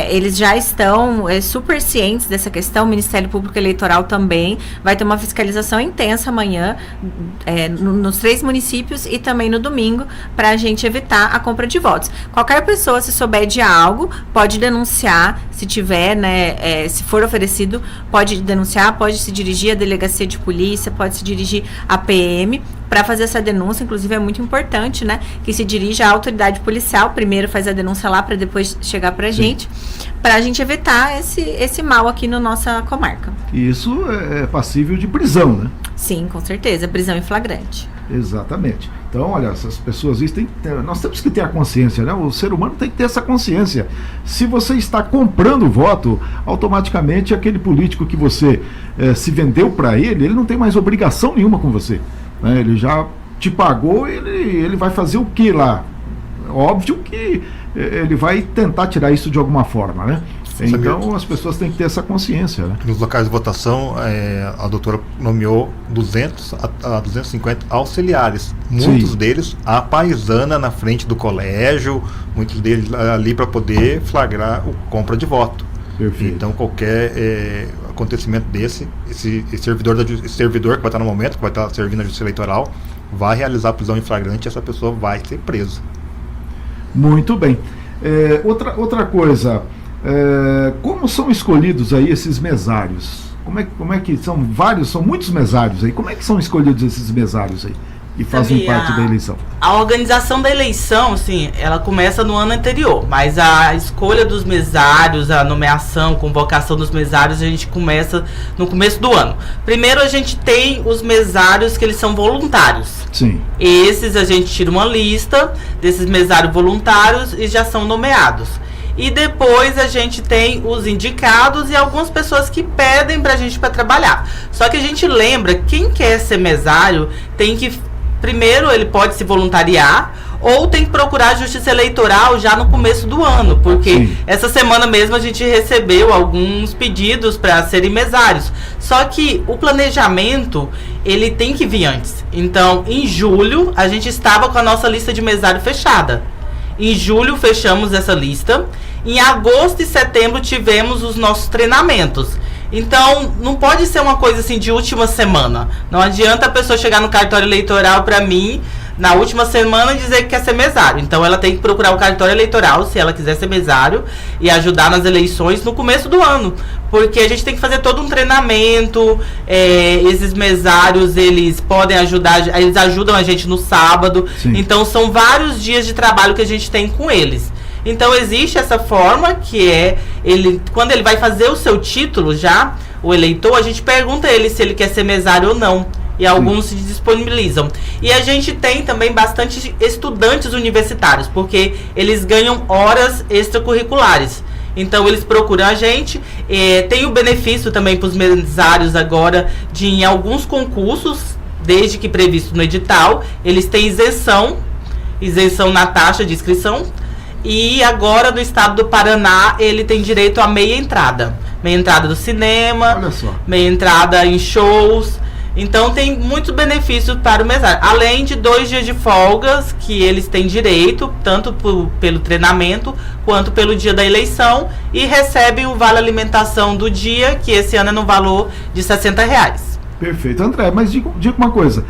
Eles já estão super cientes dessa questão, o Ministério Público Eleitoral também vai ter uma fiscalização intensa amanhã nos 3 municípios e também no domingo, para a gente evitar a compra de votos. Qualquer pessoa, se souber de algo, pode denunciar, se tiver, né, se for oferecido, pode denunciar, pode se dirigir à delegacia de polícia, pode se dirigir à PM, para fazer essa denúncia. Inclusive é muito importante, né, que se dirija à autoridade policial, primeiro faz a denúncia lá para depois chegar para a gente evitar esse mal aqui na nossa comarca. Isso é passível de prisão, né? Sim, com certeza, prisão em flagrante. Exatamente. Então, olha, essas pessoas, nós temos que ter a consciência, né? O ser humano tem que ter essa consciência. Se você está comprando voto, automaticamente aquele político que você se vendeu para ele não tem mais obrigação nenhuma com você, né? Ele já te pagou, ele vai fazer o que lá? Óbvio que ele vai tentar tirar isso de alguma forma, né? Então as pessoas têm que ter essa consciência, né? Nos locais de votação, a doutora nomeou 200 a 250 auxiliares. Muitos deles a paisana na frente do colégio, muitos deles ali para poder flagrar a compra de voto. Perfeito. Então qualquer acontecimento desse, esse servidor que vai estar no momento, que vai estar servindo a Justiça Eleitoral, vai realizar a prisão em flagrante e essa pessoa vai ser presa. Muito bem. Outra coisa, como são escolhidos aí esses mesários? Como é que são muitos mesários aí? Como é que são escolhidos esses mesários aí? Que fazem parte da eleição? A organização da eleição, assim, ela começa no ano anterior, mas a escolha dos mesários, a nomeação, convocação dos mesários, a gente começa no começo do ano. Primeiro a gente tem os mesários que eles são voluntários. Sim. Esses a gente tira uma lista desses mesários voluntários e já são nomeados. E depois a gente tem os indicados e algumas pessoas que pedem pra gente para trabalhar. Só que a gente lembra, quem quer ser mesário tem que... Primeiro, ele pode se voluntariar ou tem que procurar a Justiça Eleitoral já no começo do ano, porque sim, essa semana mesmo a gente recebeu alguns pedidos para serem mesários. Só que o planejamento, ele tem que vir antes. Então, em julho, a gente estava com a nossa lista de mesário fechada. Em julho, fechamos essa lista. Em agosto e setembro, tivemos os nossos treinamentos. Então, não pode ser uma coisa assim de última semana. Não adianta a pessoa chegar no cartório eleitoral para mim na última semana e dizer que quer ser mesário. Então, ela tem que procurar o cartório eleitoral, se ela quiser ser mesário, e ajudar nas eleições no começo do ano. Porque a gente tem que fazer todo um treinamento. Esses mesários, eles podem ajudar, eles ajudam a gente no sábado. Sim. Então, são vários dias de trabalho que a gente tem com eles. Então existe essa forma que quando ele vai fazer o seu título já, o eleitor, a gente pergunta a ele se ele quer ser mesário ou não. E alguns se disponibilizam. E a gente tem também bastante estudantes universitários, porque eles ganham horas extracurriculares. Então eles procuram a gente. Tem o benefício também para os mesários agora de em alguns concursos, desde que previsto no edital, eles têm isenção na taxa de inscrição. E agora no estado do Paraná ele tem direito a meia entrada do cinema, meia entrada em shows. Então tem muitos benefícios para o mesário, além de 2 dias de folgas que eles têm direito, tanto pelo treinamento quanto pelo dia da eleição, e recebem o vale alimentação do dia, que esse ano é no valor de R$60. Perfeito. André, mas diga uma coisa,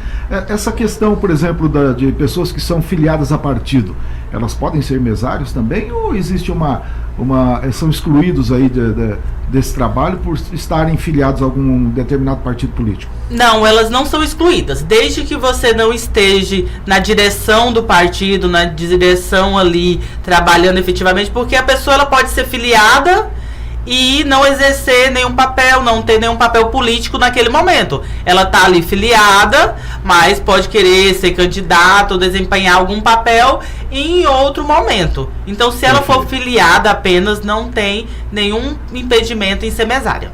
essa questão, por exemplo, de pessoas que são filiadas a partido, elas podem ser mesários também, ou existe são excluídos aí desse trabalho por estarem filiados a algum determinado partido político? Não, elas não são excluídas, desde que você não esteja na direção do partido, na direção ali, trabalhando efetivamente, porque a pessoa ela pode ser filiada e não exercer nenhum papel, não ter nenhum papel político naquele momento. Ela está ali filiada, mas pode querer ser candidato ou desempenhar algum papel em outro momento. Então, se ela for filiada apenas, não tem nenhum impedimento em ser mesária.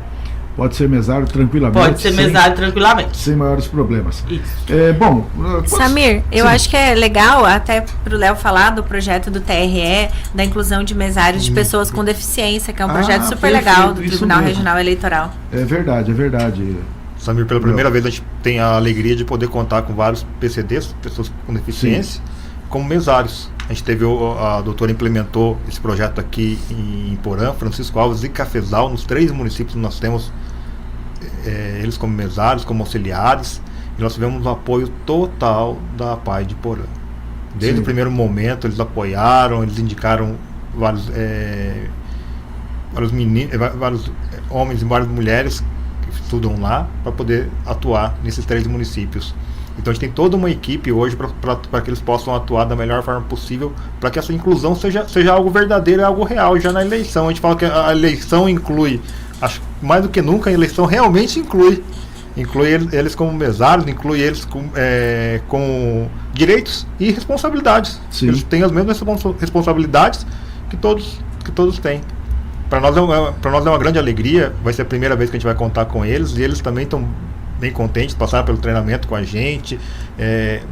Pode ser mesário tranquilamente. Pode ser mesário tranquilamente. Sem maiores problemas. Isso. Bom, Samir, eu acho que é legal até pro Léo falar do projeto do TRE, da inclusão de mesários de pessoas com deficiência, que é um projeto super legal do Tribunal Regional Eleitoral. É verdade, é verdade. Samir, pela primeira vez a gente tem a alegria de poder contar com vários PCDs, pessoas com deficiência, como mesários. A gente teve, a doutora implementou esse projeto aqui em Porã, Francisco Alves e Cafezal, nos 3 municípios nós temos eles como mesários, como auxiliares, e nós tivemos um apoio total da APAI de Porã. Desde o primeiro momento eles apoiaram, eles indicaram vários homens e várias mulheres que estudam lá para poder atuar nesses 3 municípios. Então a gente tem toda uma equipe hoje para que eles possam atuar da melhor forma possível, para que essa inclusão seja algo verdadeiro, algo real. Já na eleição, a gente fala que a eleição inclui, acho mais do que nunca, a eleição realmente inclui eles como mesários, inclui eles com direitos e responsabilidades. Sim. Eles têm as mesmas responsabilidades que todos têm. Para nós é uma grande alegria, vai ser a primeira vez que a gente vai contar com eles, e eles também estão bem contentes, passaram pelo treinamento com a gente.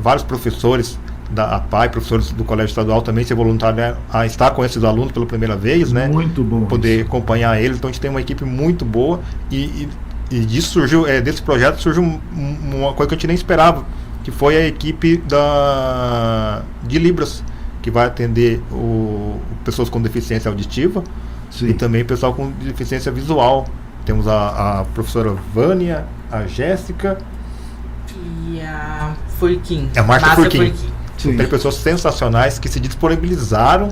Vários professores da APAI, professores do Colégio Estadual também se voluntaram a estar com esses alunos pela primeira vez, né? Muito bom. Poder acompanhar eles. Então a gente tem uma equipe muito boa e disso surgiu, desse projeto surgiu uma coisa que a gente nem esperava, que foi a equipe de Libras, que vai atender pessoas com deficiência auditiva. Sim. E também pessoal com deficiência visual. Temos a professora Vânia, a Jéssica e a Furquim. A Márcia Furquim. Tem pessoas sensacionais que se disponibilizaram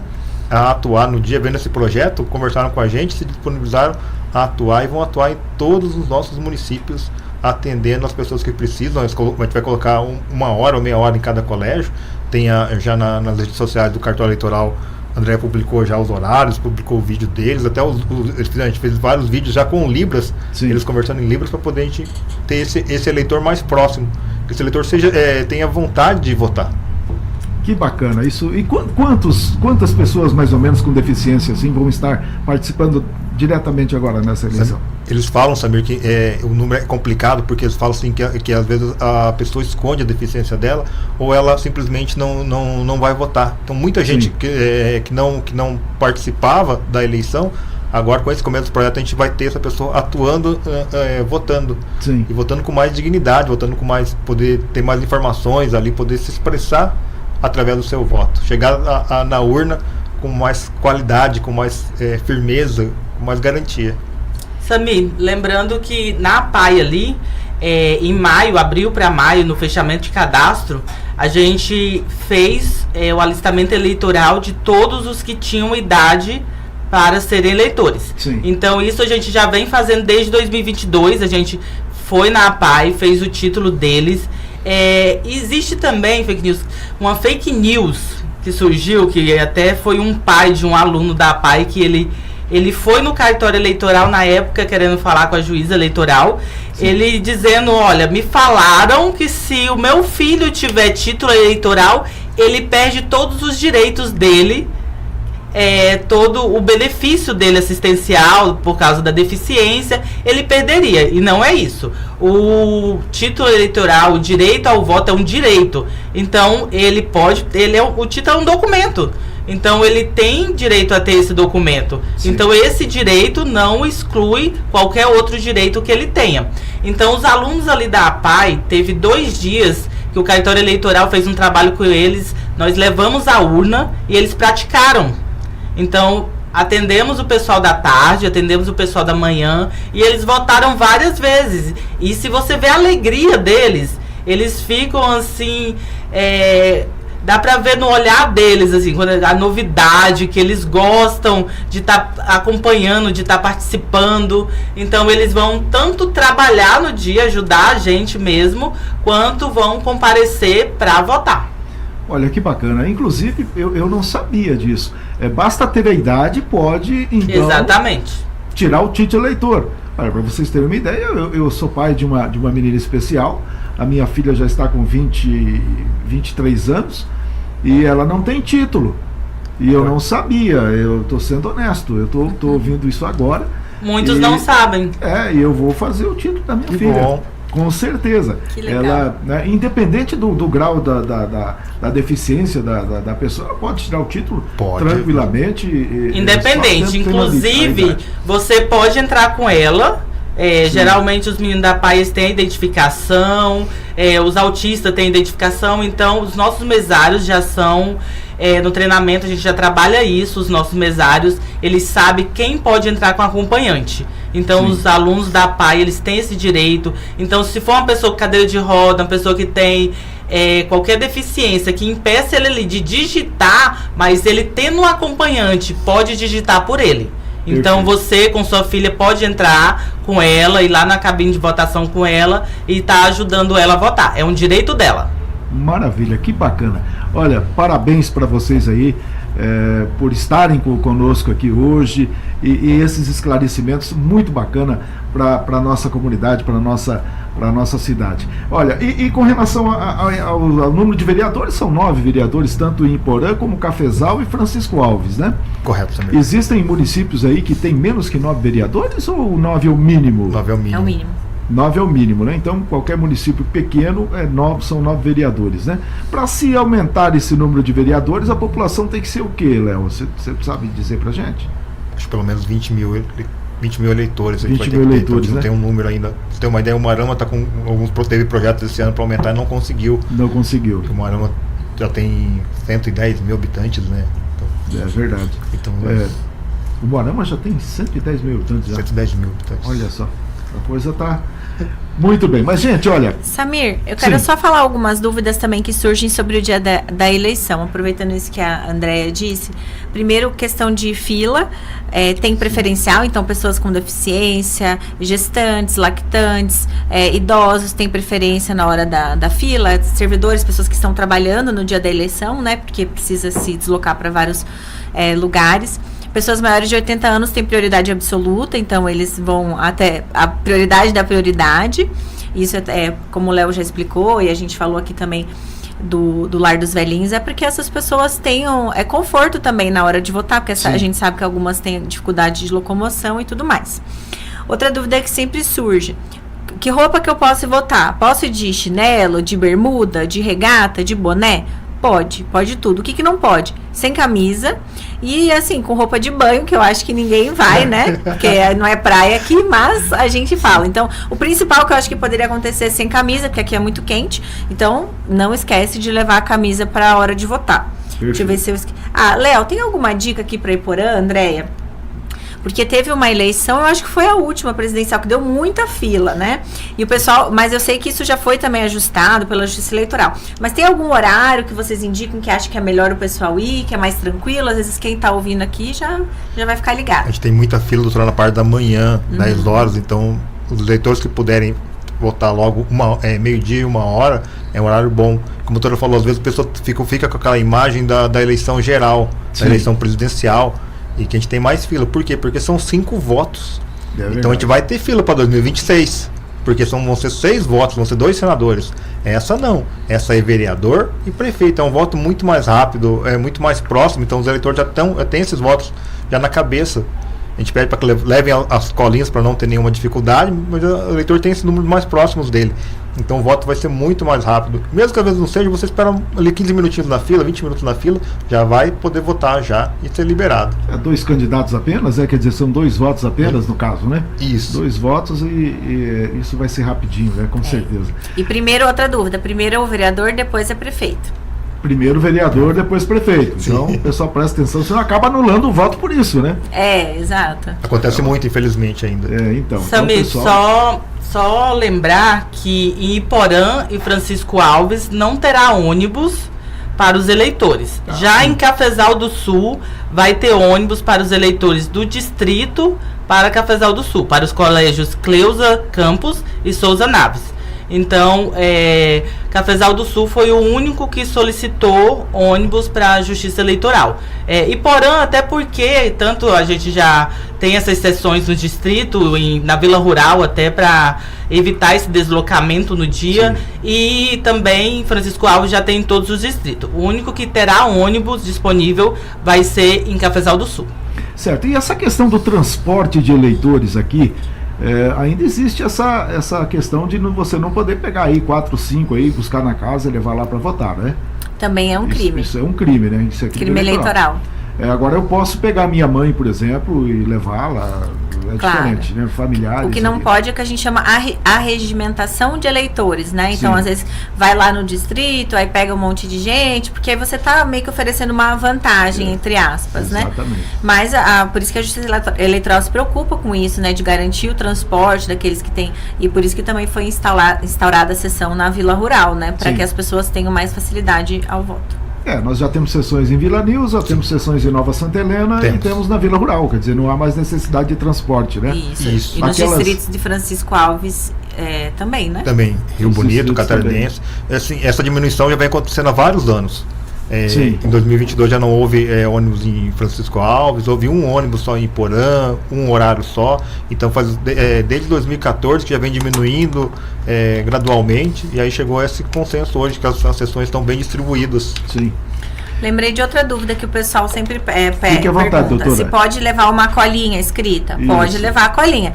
a atuar no dia, vendo esse projeto, conversaram com a gente, se disponibilizaram a atuar e vão atuar em todos os nossos municípios, atendendo as pessoas que precisam. A gente vai colocar 1 hora ou meia hora em cada colégio. Tem já nas redes sociais do cartório eleitoral, André publicou já os horários, publicou o vídeo deles, até a gente fez vários vídeos já com Libras, eles conversando em Libras, para poder a gente ter esse eleitor mais próximo, que esse eleitor tenha vontade de votar. Que bacana isso. E quantas pessoas mais ou menos com deficiência assim vão estar participando diretamente agora nessa eleição? Eles falam, Samir, que o número é complicado, porque eles falam assim que às vezes a pessoa esconde a deficiência dela, ou ela simplesmente não vai votar. Então muita gente que não participava da eleição, agora com esse começo do projeto a gente vai ter essa pessoa atuando, votando. Sim. E votando com mais dignidade, votando com mais, poder ter mais informações ali, poder se expressar através do seu voto. Chegar na urna com mais qualidade, com mais firmeza, com mais garantia. Samir, lembrando que na APAI ali, em maio, abril para maio, no fechamento de cadastro, a gente fez o alistamento eleitoral de todos os que tinham idade para serem eleitores. Sim. Então isso a gente já vem fazendo desde 2022, a gente foi na APAI, fez o título deles. Existe também uma fake news que surgiu, que até foi um pai de um aluno da APAI, que ele foi no cartório eleitoral na época querendo falar com a juíza eleitoral. Sim. Ele dizendo, olha, me falaram que se o meu filho tiver título eleitoral, ele perde todos os direitos dele, todo o benefício dele assistencial por causa da deficiência, ele perderia. E não é isso. O título eleitoral, o direito ao voto é um direito. Então o título é um documento. Então ele tem direito a ter esse documento. Sim. Então esse direito não exclui qualquer outro direito que ele tenha. Então os alunos ali da APAI, teve 2 dias que o cartório eleitoral fez um trabalho com eles, nós levamos a urna e eles praticaram. Então atendemos o pessoal da tarde, atendemos o pessoal da manhã, e eles votaram várias vezes. E se você vê a alegria deles, eles ficam assim, dá pra ver no olhar deles, assim, a novidade, que eles gostam de estar acompanhando, de estar participando. Então eles vão tanto trabalhar no dia, ajudar a gente mesmo, quanto vão comparecer para votar. Olha que bacana. Inclusive, eu não sabia disso. Basta ter a idade, pode, então, exatamente, tirar o título eleitor. Para vocês terem uma ideia, eu sou pai de uma menina especial. A minha filha já está com 23 anos e ela não tem título. E eu não sabia, eu estou sendo honesto, eu estou ouvindo isso agora. Muitos não sabem. E eu vou fazer o título da minha filha. Bom. Com certeza. Que legal. Ela, né, independente do grau da deficiência da pessoa, ela pode tirar o título tranquilamente. Independente. Inclusive, você pode entrar com ela. Geralmente os meninos da PAIES têm a identificação, os autistas têm identificação, então os nossos mesários já são, no treinamento a gente já trabalha isso, os nossos mesários, eles sabem quem pode entrar com acompanhante. Então os alunos da PAI, eles têm esse direito. Então se for uma pessoa com cadeira de roda, uma pessoa que tem qualquer deficiência que impeça ele de digitar, mas ele tendo um acompanhante, pode digitar por ele. Então você com sua filha pode entrar com ela, ir lá na cabine de votação com ela e tá ajudando ela a votar. É um direito dela. Maravilha, que bacana. Olha, parabéns para vocês aí por estarem conosco aqui hoje e esses esclarecimentos muito bacana para a nossa comunidade, para a nossa cidade. Olha, e com relação ao número de vereadores, são 9 vereadores, tanto em Iporã como Cafezal e Francisco Alves, né? Correto, também. Existem municípios aí que tem menos que 9 vereadores ou 9 é o mínimo? 9 é o mínimo. É o mínimo. 9 é o mínimo, né? Então, qualquer município pequeno são 9 vereadores, né? Para se aumentar esse número de vereadores, a população tem que ser o quê, Léo? Você sabe dizer pra gente? Acho que pelo menos 20 mil eleitores. 20 mil eleitores, né? Não tem um número ainda. Pra você ter uma ideia, o Moarama teve projetos esse ano para aumentar e não conseguiu. Não conseguiu. Porque o Moarama já tem 110 mil habitantes, né? Então, é verdade. Então, o Moarama já tem 110 mil habitantes. Já. 110 mil habitantes. Olha só. A coisa tá muito bem. Mas, gente, olha... Samir, eu quero só falar algumas dúvidas também que surgem sobre o dia da eleição, aproveitando isso que a Andréia disse. Primeiro, questão de fila, tem preferencial, então pessoas com deficiência, gestantes, lactantes, idosos têm preferência na hora da fila, servidores, pessoas que estão trabalhando no dia da eleição, né, porque precisa se deslocar para vários lugares. Pessoas maiores de 80 anos têm prioridade absoluta, então eles vão até a prioridade da prioridade. Isso como o Léo já explicou, e a gente falou aqui também do Lar dos Velhinhos, é porque essas pessoas tenham conforto também na hora de votar, porque a gente sabe que algumas têm dificuldade de locomoção e tudo mais. Outra dúvida que sempre surge: que roupa que eu posso votar? Posso ir de chinelo, de bermuda, de regata, de boné? Pode tudo. O que não pode? Sem camisa e assim, com roupa de banho, que eu acho que ninguém vai, né? Porque não é praia aqui, mas a gente fala. Então, o principal que eu acho que poderia acontecer é sem camisa, porque aqui é muito quente. Então, não esquece de levar a camisa para a hora de votar. Perfeito. Deixa eu ver se eu Léo, tem alguma dica aqui para Iporã, Andréia? Porque teve uma eleição, eu acho que foi a última presidencial, que deu muita fila, né? E o pessoal, mas eu sei que isso já foi também ajustado pela Justiça Eleitoral. Mas tem algum horário que vocês indicam que acham que é melhor o pessoal ir, que é mais tranquilo? Às vezes quem tá ouvindo aqui já vai ficar ligado. A gente tem muita fila, doutora, na parte da manhã, 10 horas, então os eleitores que puderem votar logo meio-dia, 1h, é um horário bom. Como a doutora falou, às vezes a pessoa fica com aquela imagem da eleição geral, da eleição presidencial, e que a gente tem mais fila. Por quê? Porque são 5 votos. Então a gente vai ter fila para 2026. Porque vão ser 6 votos, vão ser 2 senadores. Essa não. Essa é vereador e prefeito. É um voto muito mais rápido, é muito mais próximo. Então os eleitores já têm esses votos já na cabeça. A gente pede para que levem as colinhas para não ter nenhuma dificuldade, mas o eleitor tem esse número mais próximos dele. Então o voto vai ser muito mais rápido. Mesmo que às vezes não seja, você espera ali 15 minutinhos na fila, 20 minutos na fila, já vai poder votar já e ser liberado. 2 candidatos apenas, quer dizer, são 2 votos apenas no caso, né? Isso. 2 votos e isso vai ser rapidinho, né? Com certeza. E primeiro, outra dúvida, primeiro é o vereador, depois é prefeito. Primeiro vereador, depois prefeito. Então, o pessoal presta atenção, você acaba anulando o voto por isso, né? Exato. Acontece muito, infelizmente, ainda. Então. Samir, pessoal... só lembrar que em Iporã e Francisco Alves não terá ônibus para os eleitores. Já em Cafezal do Sul vai ter ônibus para os eleitores do distrito para Cafezal do Sul, para os colégios Cleusa Campos e Souza Naves. Então, Cafezal do Sul foi o único que solicitou ônibus para a Justiça Eleitoral. Iporã, até porque tanto a gente já tem essas sessões no distrito, na Vila Rural, até para evitar esse deslocamento no dia. Sim. E também Francisco Alves já tem em todos os distritos. O único que terá ônibus disponível vai ser em Cafezal do Sul. Certo. E essa questão do transporte de eleitores aqui, ainda existe essa questão de você não poder pegar aí 4, 5 aí, buscar na casa e levar lá para votar, né? Também é um crime. Isso é um crime, né? Isso é crime eleitoral. Agora eu posso pegar minha mãe, por exemplo, e levá-la. Diferente, né? Familiares. O que não pode é o que a gente chama arregimentação de eleitores, né? Então, às vezes, vai lá no distrito, aí pega um monte de gente, porque aí você tá meio que oferecendo uma vantagem, entre aspas, né? Exatamente. Mas, por isso que a Justiça Eleitoral se preocupa com isso, né? De garantir o transporte daqueles que têm, e por isso que também foi instaurada a sessão na Vila Rural, né? Para que as pessoas tenham mais facilidade ao voto. Nós já temos sessões em Vila Nilza, temos sessões em Nova Santa Helena e temos na Vila Rural, quer dizer, não há mais necessidade de transporte, né? Isso. E nos distritos de Francisco Alves também, né? Também, Rio Bonito, Catarinense. Assim, essa diminuição já vem acontecendo há vários anos. Em 2022 já não houve ônibus em Francisco Alves, houve um ônibus só em Porã, um horário só. Então faz desde 2014 que já vem diminuindo gradualmente, e aí chegou a esse consenso hoje que as sessões estão bem distribuídas. Sim. Lembrei de outra dúvida que o pessoal sempre Fique à vontade, pergunta. doutora. Se pode levar uma colinha escrita? Isso. Pode levar a colinha.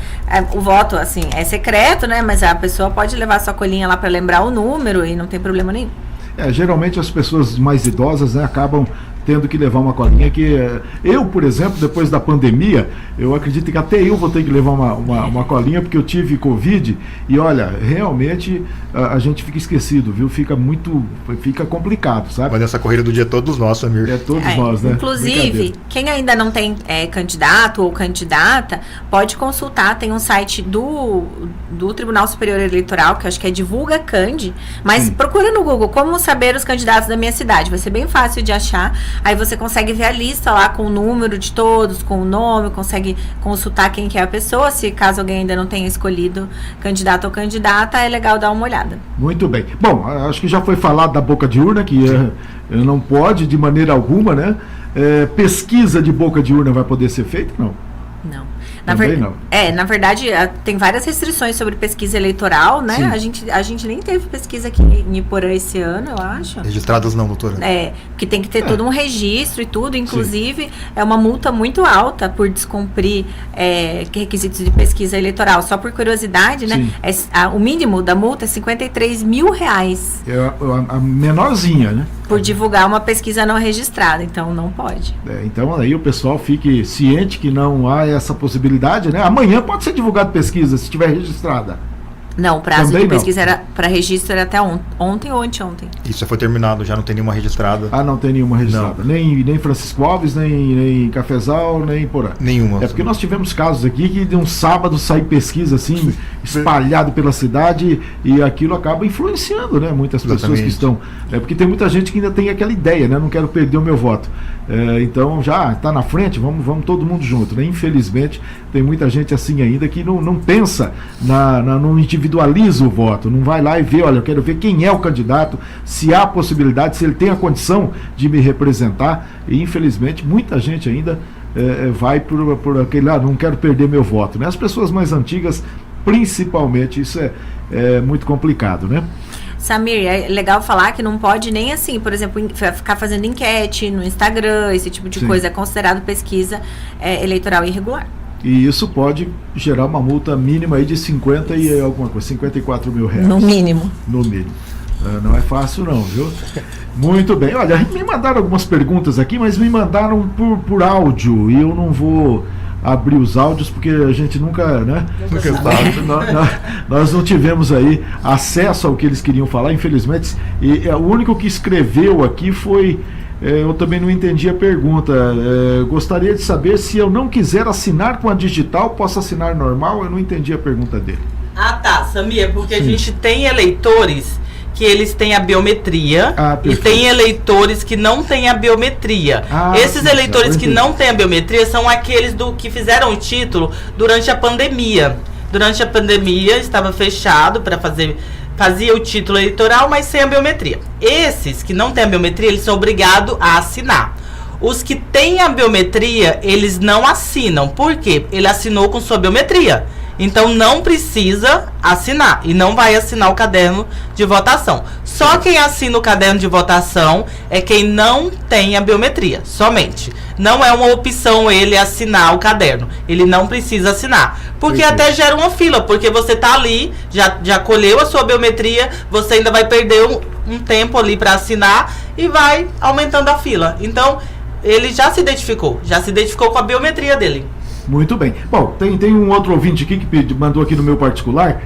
O voto, assim, é secreto, né? Mas a pessoa pode levar sua colinha lá para lembrar o número e não tem problema nenhum. Geralmente as pessoas mais idosas, né, acabam tendo que levar uma colinha que... eu, por exemplo, depois da pandemia, eu acredito que até eu vou ter que levar uma colinha, porque eu tive Covid, e olha, realmente a gente fica esquecido, viu? Fica complicado, sabe? Mas essa corrida do dia é todos nós, Samir. Todos nós, né? Inclusive, quem ainda não tem candidato ou candidata, pode consultar, tem um site do Tribunal Superior Eleitoral, que eu acho que é Divulga Candi, mas procura no Google, como saber os candidatos da minha cidade, vai ser bem fácil de achar. Aí você consegue ver a lista lá com o número de todos, com o nome, consegue consultar quem que é a pessoa. Se caso alguém ainda não tenha escolhido candidato ou candidata, é legal dar uma olhada. Muito bem. Bom, acho que já foi falado da boca de urna, que não pode de maneira alguma, né? Pesquisa de boca de urna vai poder ser feita? Não. Na verdade, tem várias restrições sobre pesquisa eleitoral, né? A gente nem teve pesquisa aqui em Iporã esse ano, eu acho. Registradas não, doutora? Porque tem que ter todo um registro e tudo, inclusive é uma multa muito alta por descumprir requisitos de pesquisa eleitoral. Só por curiosidade, né? O mínimo da multa é R$53 mil. A menorzinha, né? Por divulgar uma pesquisa não registrada, então não pode. Então aí o pessoal fique ciente que não há essa possibilidade, né? Amanhã pode ser divulgada pesquisa, se estiver registrada. Não, o prazo de pesquisa para registro era até ontem ou anteontem. Isso já foi terminado, já não tem nenhuma registrada. Não tem nenhuma registrada. Nem Francisco Alves, nem Cafezal, nem Porã. Nenhuma. Porque nós tivemos casos aqui que de um sábado sai pesquisa assim, espalhado pela cidade, e aquilo acaba influenciando, né? Muitas pessoas que estão... porque tem muita gente que ainda tem aquela ideia, né? Não quero perder o meu voto. Então já está na frente, vamos todo mundo junto, né? Infelizmente tem muita gente assim ainda que não pensa não individualiza o voto, não vai lá e vê, olha, eu quero ver quem é o candidato, se há possibilidade, se ele tem a condição de me representar, e infelizmente muita gente ainda vai por aquele lado, não quero perder meu voto, né? As pessoas mais antigas, principalmente, isso é muito complicado, né? Samir, é legal falar que não pode nem assim, por exemplo, ficar fazendo enquete no Instagram, esse tipo de coisa é considerado pesquisa eleitoral irregular. E isso pode gerar uma multa mínima aí de 50 e alguma coisa, R$54 mil. No mínimo. No mínimo. Não é fácil não, viu? Muito bem. Olha, me mandaram algumas perguntas aqui, mas me mandaram por áudio, e eu não vou abrir os áudios porque a gente nunca, né? Nós não tivemos aí acesso ao que eles queriam falar, infelizmente. E o único que escreveu aqui foi... eu também não entendi a pergunta. Gostaria de saber se eu não quiser assinar com a digital, posso assinar normal? Eu não entendi a pergunta dele. Tá, Samir, porque a gente tem eleitores que eles têm a biometria e tem eleitores que não têm a biometria. Esses eleitores que não têm a biometria são aqueles que fizeram o título durante a pandemia. Durante a pandemia estava fechado para fazia o título eleitoral, mas sem a biometria. Esses que não têm a biometria, eles são obrigados a assinar. Os que têm a biometria, eles não assinam. Por quê? Ele assinou com sua biometria. Então não precisa assinar e não vai assinar o caderno de votação. Só quem assina o caderno de votação é quem não tem a biometria, somente. Não é uma opção ele assinar o caderno. Ele não precisa assinar. Porque até gera uma fila, porque você tá ali, já colheu a sua biometria, você ainda vai perder um tempo ali para assinar e vai aumentando a fila. Então, ele já se identificou com a biometria dele. Muito bem. Bom, tem um outro ouvinte aqui que mandou aqui no meu particular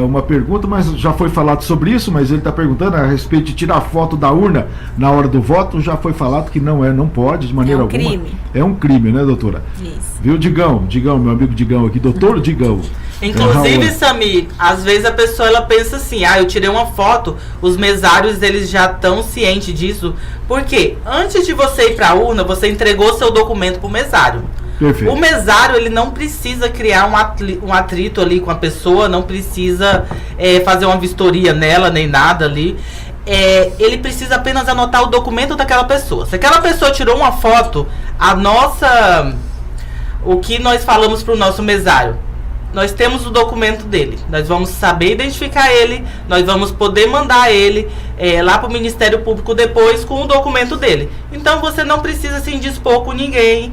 uma pergunta, mas já foi falado sobre isso, mas ele está perguntando a respeito de tirar foto da urna na hora do voto. Já foi falado que não pode de maneira alguma. Crime. É um crime, né, doutora? Isso. Viu, Digão, meu amigo Digão aqui, doutor Digão. Inclusive, Samir, às vezes a pessoa ela pensa assim, eu tirei uma foto, os mesários eles já estão cientes disso, porque antes de você ir para a urna, você entregou seu documento para o mesário. Perfeito. O mesário ele não precisa criar um atrito ali com a pessoa, não precisa fazer uma vistoria nela, nem nada ali. Ele precisa apenas anotar o documento daquela pessoa. Se aquela pessoa tirou uma foto, o que nós falamos para o nosso mesário? Nós temos o documento dele, nós vamos saber identificar ele, nós vamos poder mandar ele lá para o Ministério Público depois com o documento dele. Então você não precisa se indispor com ninguém,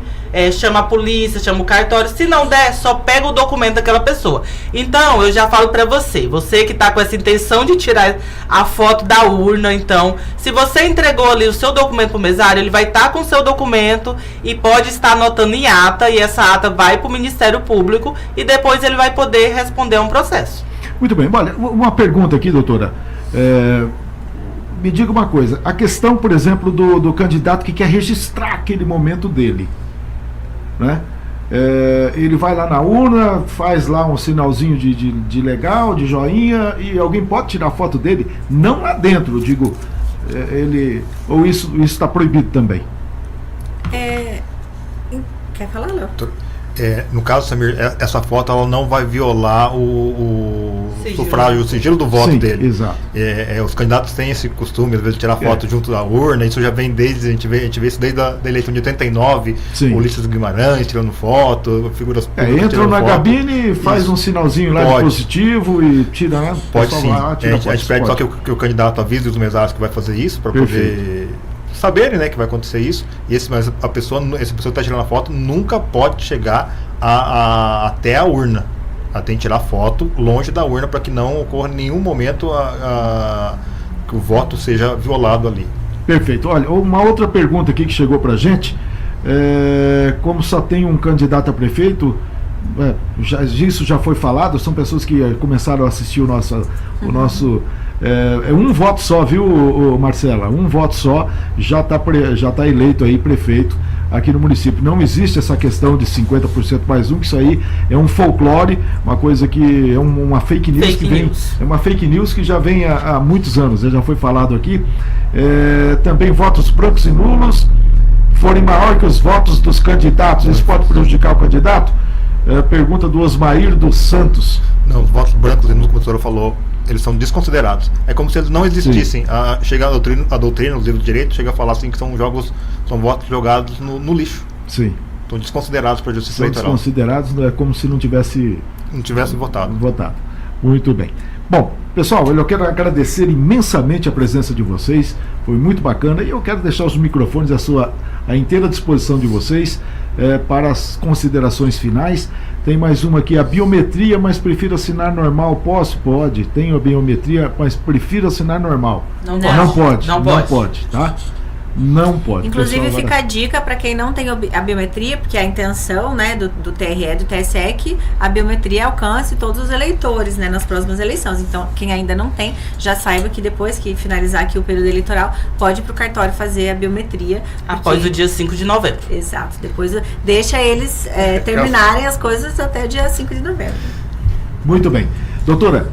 chama a polícia, chama o cartório. Se não der, só pega o documento daquela pessoa. Então eu já falo para você que está com essa intenção de tirar a foto da urna, então se você entregou ali o seu documento para o mesário, ele vai estar com o seu documento e pode estar anotando em ata, e essa ata vai para o Ministério Público e depois ele vai poder responder a um processo. Muito bem. Olha, uma pergunta aqui, doutora. Me diga uma coisa. A questão, por exemplo, do candidato que quer registrar aquele momento dele, né? Ele vai lá na urna, faz lá um sinalzinho de legal, de joinha, e alguém pode tirar foto dele? Não lá dentro, digo. Ou isso está proibido também? Quer falar, Léo? No caso, Samir, essa foto ela não vai violar o sufrágio, o sigilo do voto dele. Exato. Os candidatos têm esse costume, às vezes, de tirar foto junto da urna. Isso já vem desde, a gente vê isso desde a eleição de 89, Ulisses Guimarães tirando foto, figuras públicas. Entra na cabine, faz um sinalzinho lá de positivo e tira, né? Pode sim. A gente pede só que o candidato avise os mesários que vai fazer isso, para poder saberem, né, que vai acontecer isso. Mas essa pessoa que está tirando a foto nunca pode chegar até a urna. Ela tem que tirar foto longe da urna para que não ocorra em nenhum momento que o voto seja violado ali. Perfeito. Olha, uma outra pergunta aqui que chegou para a gente, como só tem um candidato a prefeito, isso já foi falado, são pessoas que começaram a assistir o nosso um voto só, viu, Marcela? Um voto só, já tá eleito aí prefeito aqui no município. Não existe essa questão de 50% mais um, que isso aí é um folclore, uma coisa que é uma fake news é uma fake news que já vem há muitos anos, já foi falado aqui. Também votos brancos e nulos forem maior que os votos dos candidatos, isso pode prejudicar o candidato? Pergunta do Osmair dos Santos. Não, os votos brancos e nulos, como a senhora falou, eles são desconsiderados. É como se eles não existissem. Chega a doutrina, os livros de direito, chega a falar assim que são votos jogados no lixo. Sim. Estão desconsiderados para a justiça eleitoral. Desconsiderados, é como se não tivesse votado. Muito bem. Bom, pessoal, eu quero agradecer imensamente a presença de vocês, foi muito bacana, e eu quero deixar os microfones à inteira disposição de vocês para as considerações finais. Tem mais uma aqui, a biometria, mas prefiro assinar normal. Pode. Tenho a biometria, mas prefiro assinar normal. Não pode, tá? Não pode. Inclusive, fica a dica para quem não tem a biometria, porque a intenção, né, do TRE, do TSE é que a biometria alcance todos os eleitores, né, nas próximas eleições. Então, quem ainda não tem, já saiba que depois que finalizar aqui o período eleitoral, pode ir para o cartório fazer a biometria. Após o dia 5 de novembro. Exato. Depois deixa eles terminarem as coisas até o dia 5 de novembro. Muito bem. Doutora,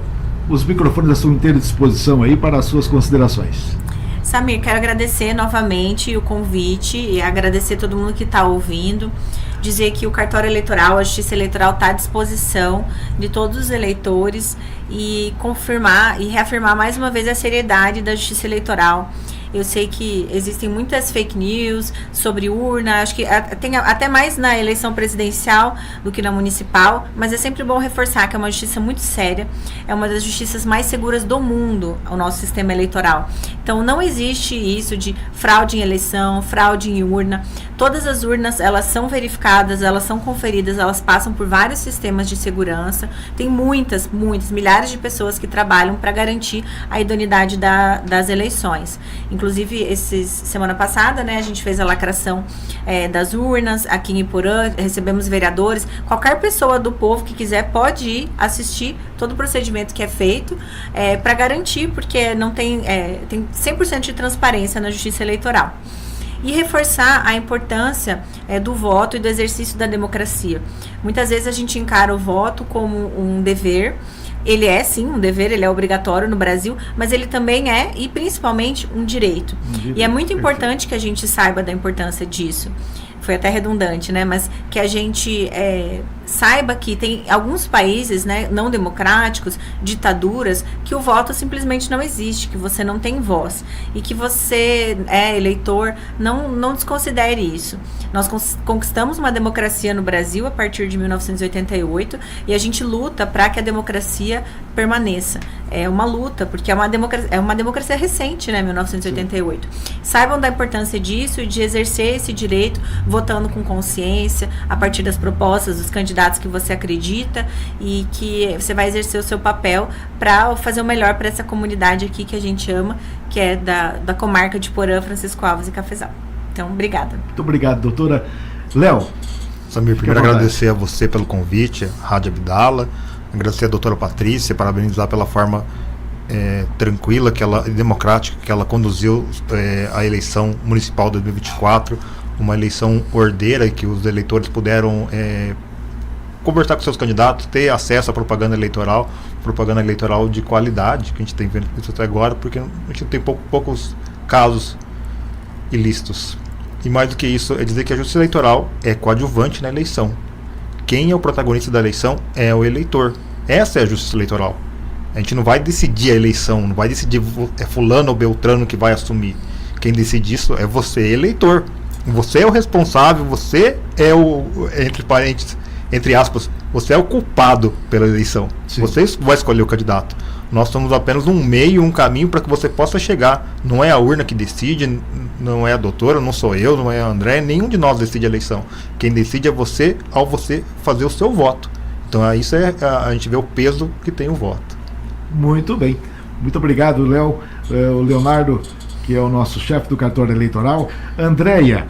os microfones à sua inteira disposição aí para as suas considerações. Samir, quero agradecer novamente o convite e agradecer todo mundo que está ouvindo, dizer que o cartório eleitoral, a justiça eleitoral está à disposição de todos os eleitores e confirmar e reafirmar mais uma vez a seriedade da justiça eleitoral Eu sei que existem muitas fake news sobre urna, acho que tem até mais na eleição presidencial do que na municipal, mas é sempre bom reforçar que é uma justiça muito séria, é uma das justiças mais seguras do mundo, o nosso sistema eleitoral. Então não existe isso de fraude em eleição, fraude em urna. Todas as urnas, elas são verificadas, elas são conferidas, elas passam por vários sistemas de segurança. Tem muitas, milhares de pessoas que trabalham para garantir a idoneidade das eleições. Inclusive, semana passada, né, a gente fez a lacração das urnas aqui em Iporã, recebemos vereadores. Qualquer pessoa do povo que quiser pode ir assistir todo o procedimento que é feito para garantir, porque não tem 100% de transparência na justiça eleitoral. E reforçar a importância do voto e do exercício da democracia. Muitas vezes a gente encara o voto como um dever. Ele é sim um dever, ele é obrigatório no Brasil, mas ele também é, e principalmente, um direito. E é muito importante que a gente saiba da importância disso. Foi até redundante, né? Mas que a gente saiba que tem alguns países, né, não democráticos, ditaduras, que o voto simplesmente não existe, que você não tem voz. E que você, eleitor, não desconsidere isso. Nós conquistamos uma democracia no Brasil a partir de 1988 e a gente luta para que a democracia permaneça. É uma luta, porque é uma democracia recente, né, 1988. Sim. Saibam da importância disso e de exercer esse direito votando com consciência, a partir das propostas dos candidatos que você acredita, e que você vai exercer o seu papel para fazer o melhor para essa comunidade aqui que a gente ama, que é da comarca de Porã, Francisco Alves e Cafezal. Então, obrigada. Muito obrigado, doutora. Léo. Samir, primeiro agradecer a você pelo convite, a Rádio Abdala, agradecer a doutora Patrícia, parabenizar pela forma tranquila e democrática que ela conduziu a eleição municipal de 2024, uma eleição ordeira, que os eleitores puderam conversar com seus candidatos, ter acesso à propaganda eleitoral de qualidade, que a gente tem vendo isso até agora, porque a gente tem poucos casos ilícitos. E mais do que isso, é dizer que a justiça eleitoral é coadjuvante na eleição. Quem é o protagonista da eleição é o eleitor. Essa é a justiça eleitoral. A gente não vai decidir a eleição, não vai decidir fulano ou beltrano que vai assumir. Quem decide isso é você, eleitor. Você é o responsável, você é o, entre aspas, você é o culpado pela eleição. Sim. Você vai escolher o candidato. Nós somos apenas um meio, um caminho para que você possa chegar. Não é a urna que decide, não é a doutora, não sou eu, não é a André, nenhum de nós decide a eleição. Quem decide é você, ao você fazer o seu voto. Então isso a gente vê o peso que tem o voto. Muito bem. Muito obrigado, Léo. O Leonardo, que é o nosso chefe do cartório eleitoral. Andréia,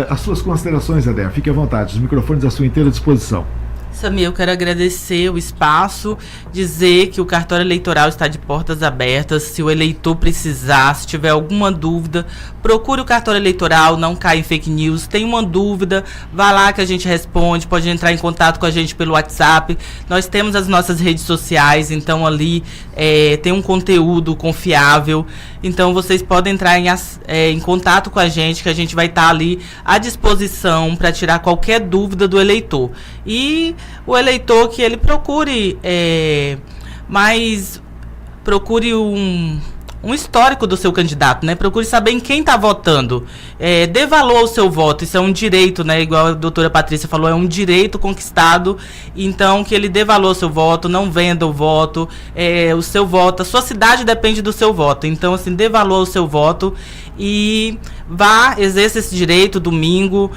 as suas considerações, Andréia, fique à vontade, os microfones à sua inteira disposição. Samir, eu quero agradecer o espaço, dizer que o cartório eleitoral está de portas abertas. Se o eleitor precisar, se tiver alguma dúvida, procure o cartório eleitoral, não caia em fake news. Tem uma dúvida, vá lá que a gente responde, pode entrar em contato com a gente pelo WhatsApp. Nós temos as nossas redes sociais, então ali tem um conteúdo confiável. Então vocês podem entrar em contato com a gente, que a gente vai estar ali à disposição para tirar qualquer dúvida do eleitor. E o eleitor que ele procure um histórico do seu candidato, né? Procure saber em quem está votando. Dê valor ao seu voto, isso é um direito, né? Igual a doutora Patrícia falou, é um direito conquistado. Então, que ele dê valor ao seu voto, não venda o voto. O seu voto, a sua cidade depende do seu voto. Então, assim, dê valor ao seu voto e vá, exerça esse direito domingo,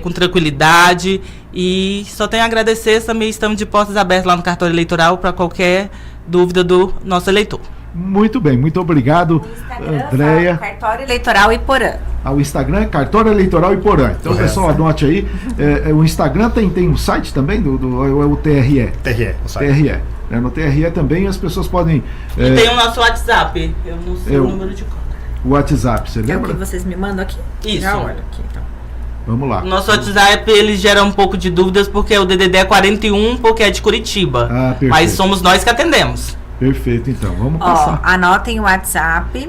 com tranquilidade. E só tenho a agradecer, também estamos de portas abertas lá no cartório eleitoral para qualquer dúvida do nosso eleitor. Muito bem, muito obrigado, Andréia. Cartório Eleitoral Iporã. O Instagram é Cartório Eleitoral Iporã. Então, pessoal, anote aí. O Instagram tem um site também, é o TRE? TRE, o site. TRE. No TRE também as pessoas podem... E tem o nosso WhatsApp, eu não sei o número de conta. O WhatsApp, você lembra? É o que vocês me mandam aqui? Isso. Já olho aqui, então. Vamos lá. O nosso WhatsApp, ele gera um pouco de dúvidas, porque o DDD é 41, porque é de Curitiba. Mas somos nós que atendemos. Perfeito, então. Vamos passar. Anotem o WhatsApp.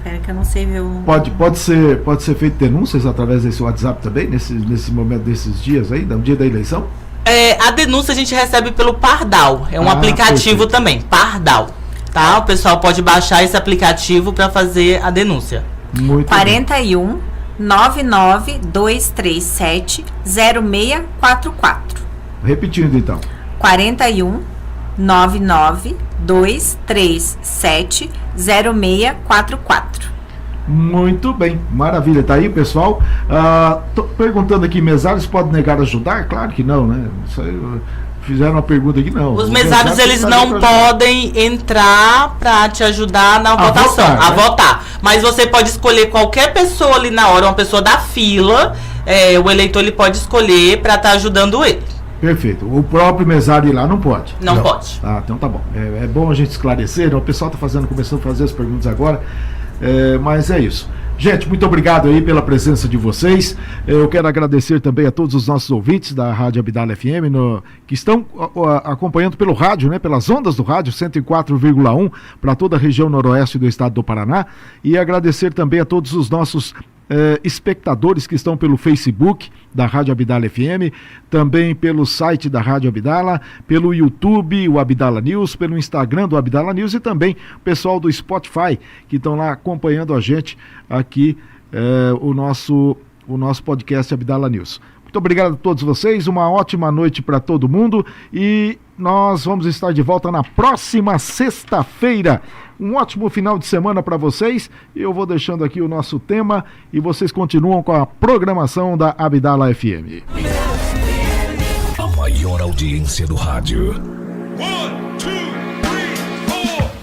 Pera que eu não sei ver o... Pode ser feito denúncias através desse WhatsApp também, nesse momento desses dias aí, no dia da eleição? A denúncia a gente recebe pelo Pardal. É um aplicativo também, Pardal. Tá? O pessoal pode baixar esse aplicativo para fazer a denúncia. Muito 41 99 237 0644. Repetindo então. 41 99 237 0644. Muito bem, maravilha. Tá aí, pessoal. Tô perguntando aqui, mesários podem negar ajudar? Claro que não, né? Fizeram uma pergunta aqui, não. Os mesários, eles não podem entrar para te ajudar na votação, a votar. Mas você pode escolher qualquer pessoa ali na hora, uma pessoa da fila, o eleitor ele pode escolher para estar ajudando ele. Perfeito. O próprio mesário ir lá não pode? Não pode. Então tá bom. É bom a gente esclarecer, o pessoal tá começando a fazer as perguntas agora, mas é isso. Gente, muito obrigado aí pela presença de vocês. Eu quero agradecer também a todos os nossos ouvintes da Rádio Abdala FM, que estão acompanhando pelo rádio, né, pelas ondas do rádio 104,1 para toda a região noroeste do estado do Paraná, e agradecer também a todos os nossos espectadores que estão pelo Facebook da Rádio Abdala FM, também pelo site da Rádio Abdala, pelo YouTube, o Abdala News, pelo Instagram do Abdala News, e também o pessoal do Spotify que estão lá acompanhando a gente aqui, o nosso podcast Abdala News. Muito obrigado a todos vocês, uma ótima noite para todo mundo, e nós vamos estar de volta na próxima sexta-feira. Um ótimo final de semana para vocês. Eu vou deixando aqui o nosso tema e vocês continuam com a programação da Abdala FM. A maior audiência do rádio. 1, 2, 3, 4.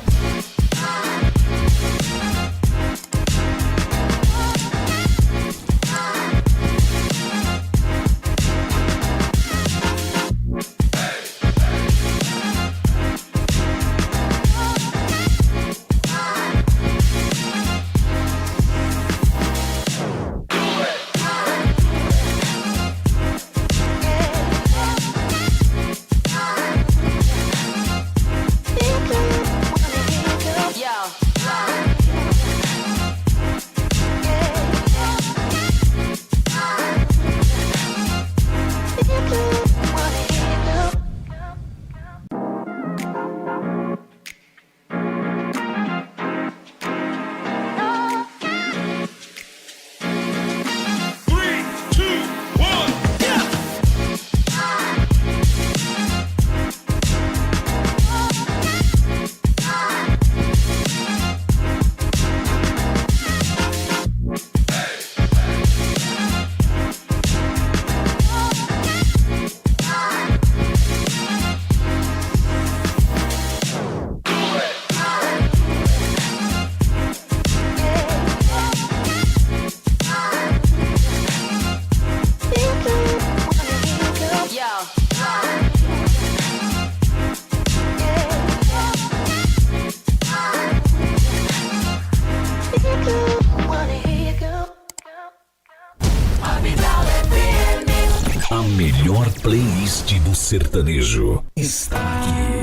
A melhor playlist do sertanejo está aqui.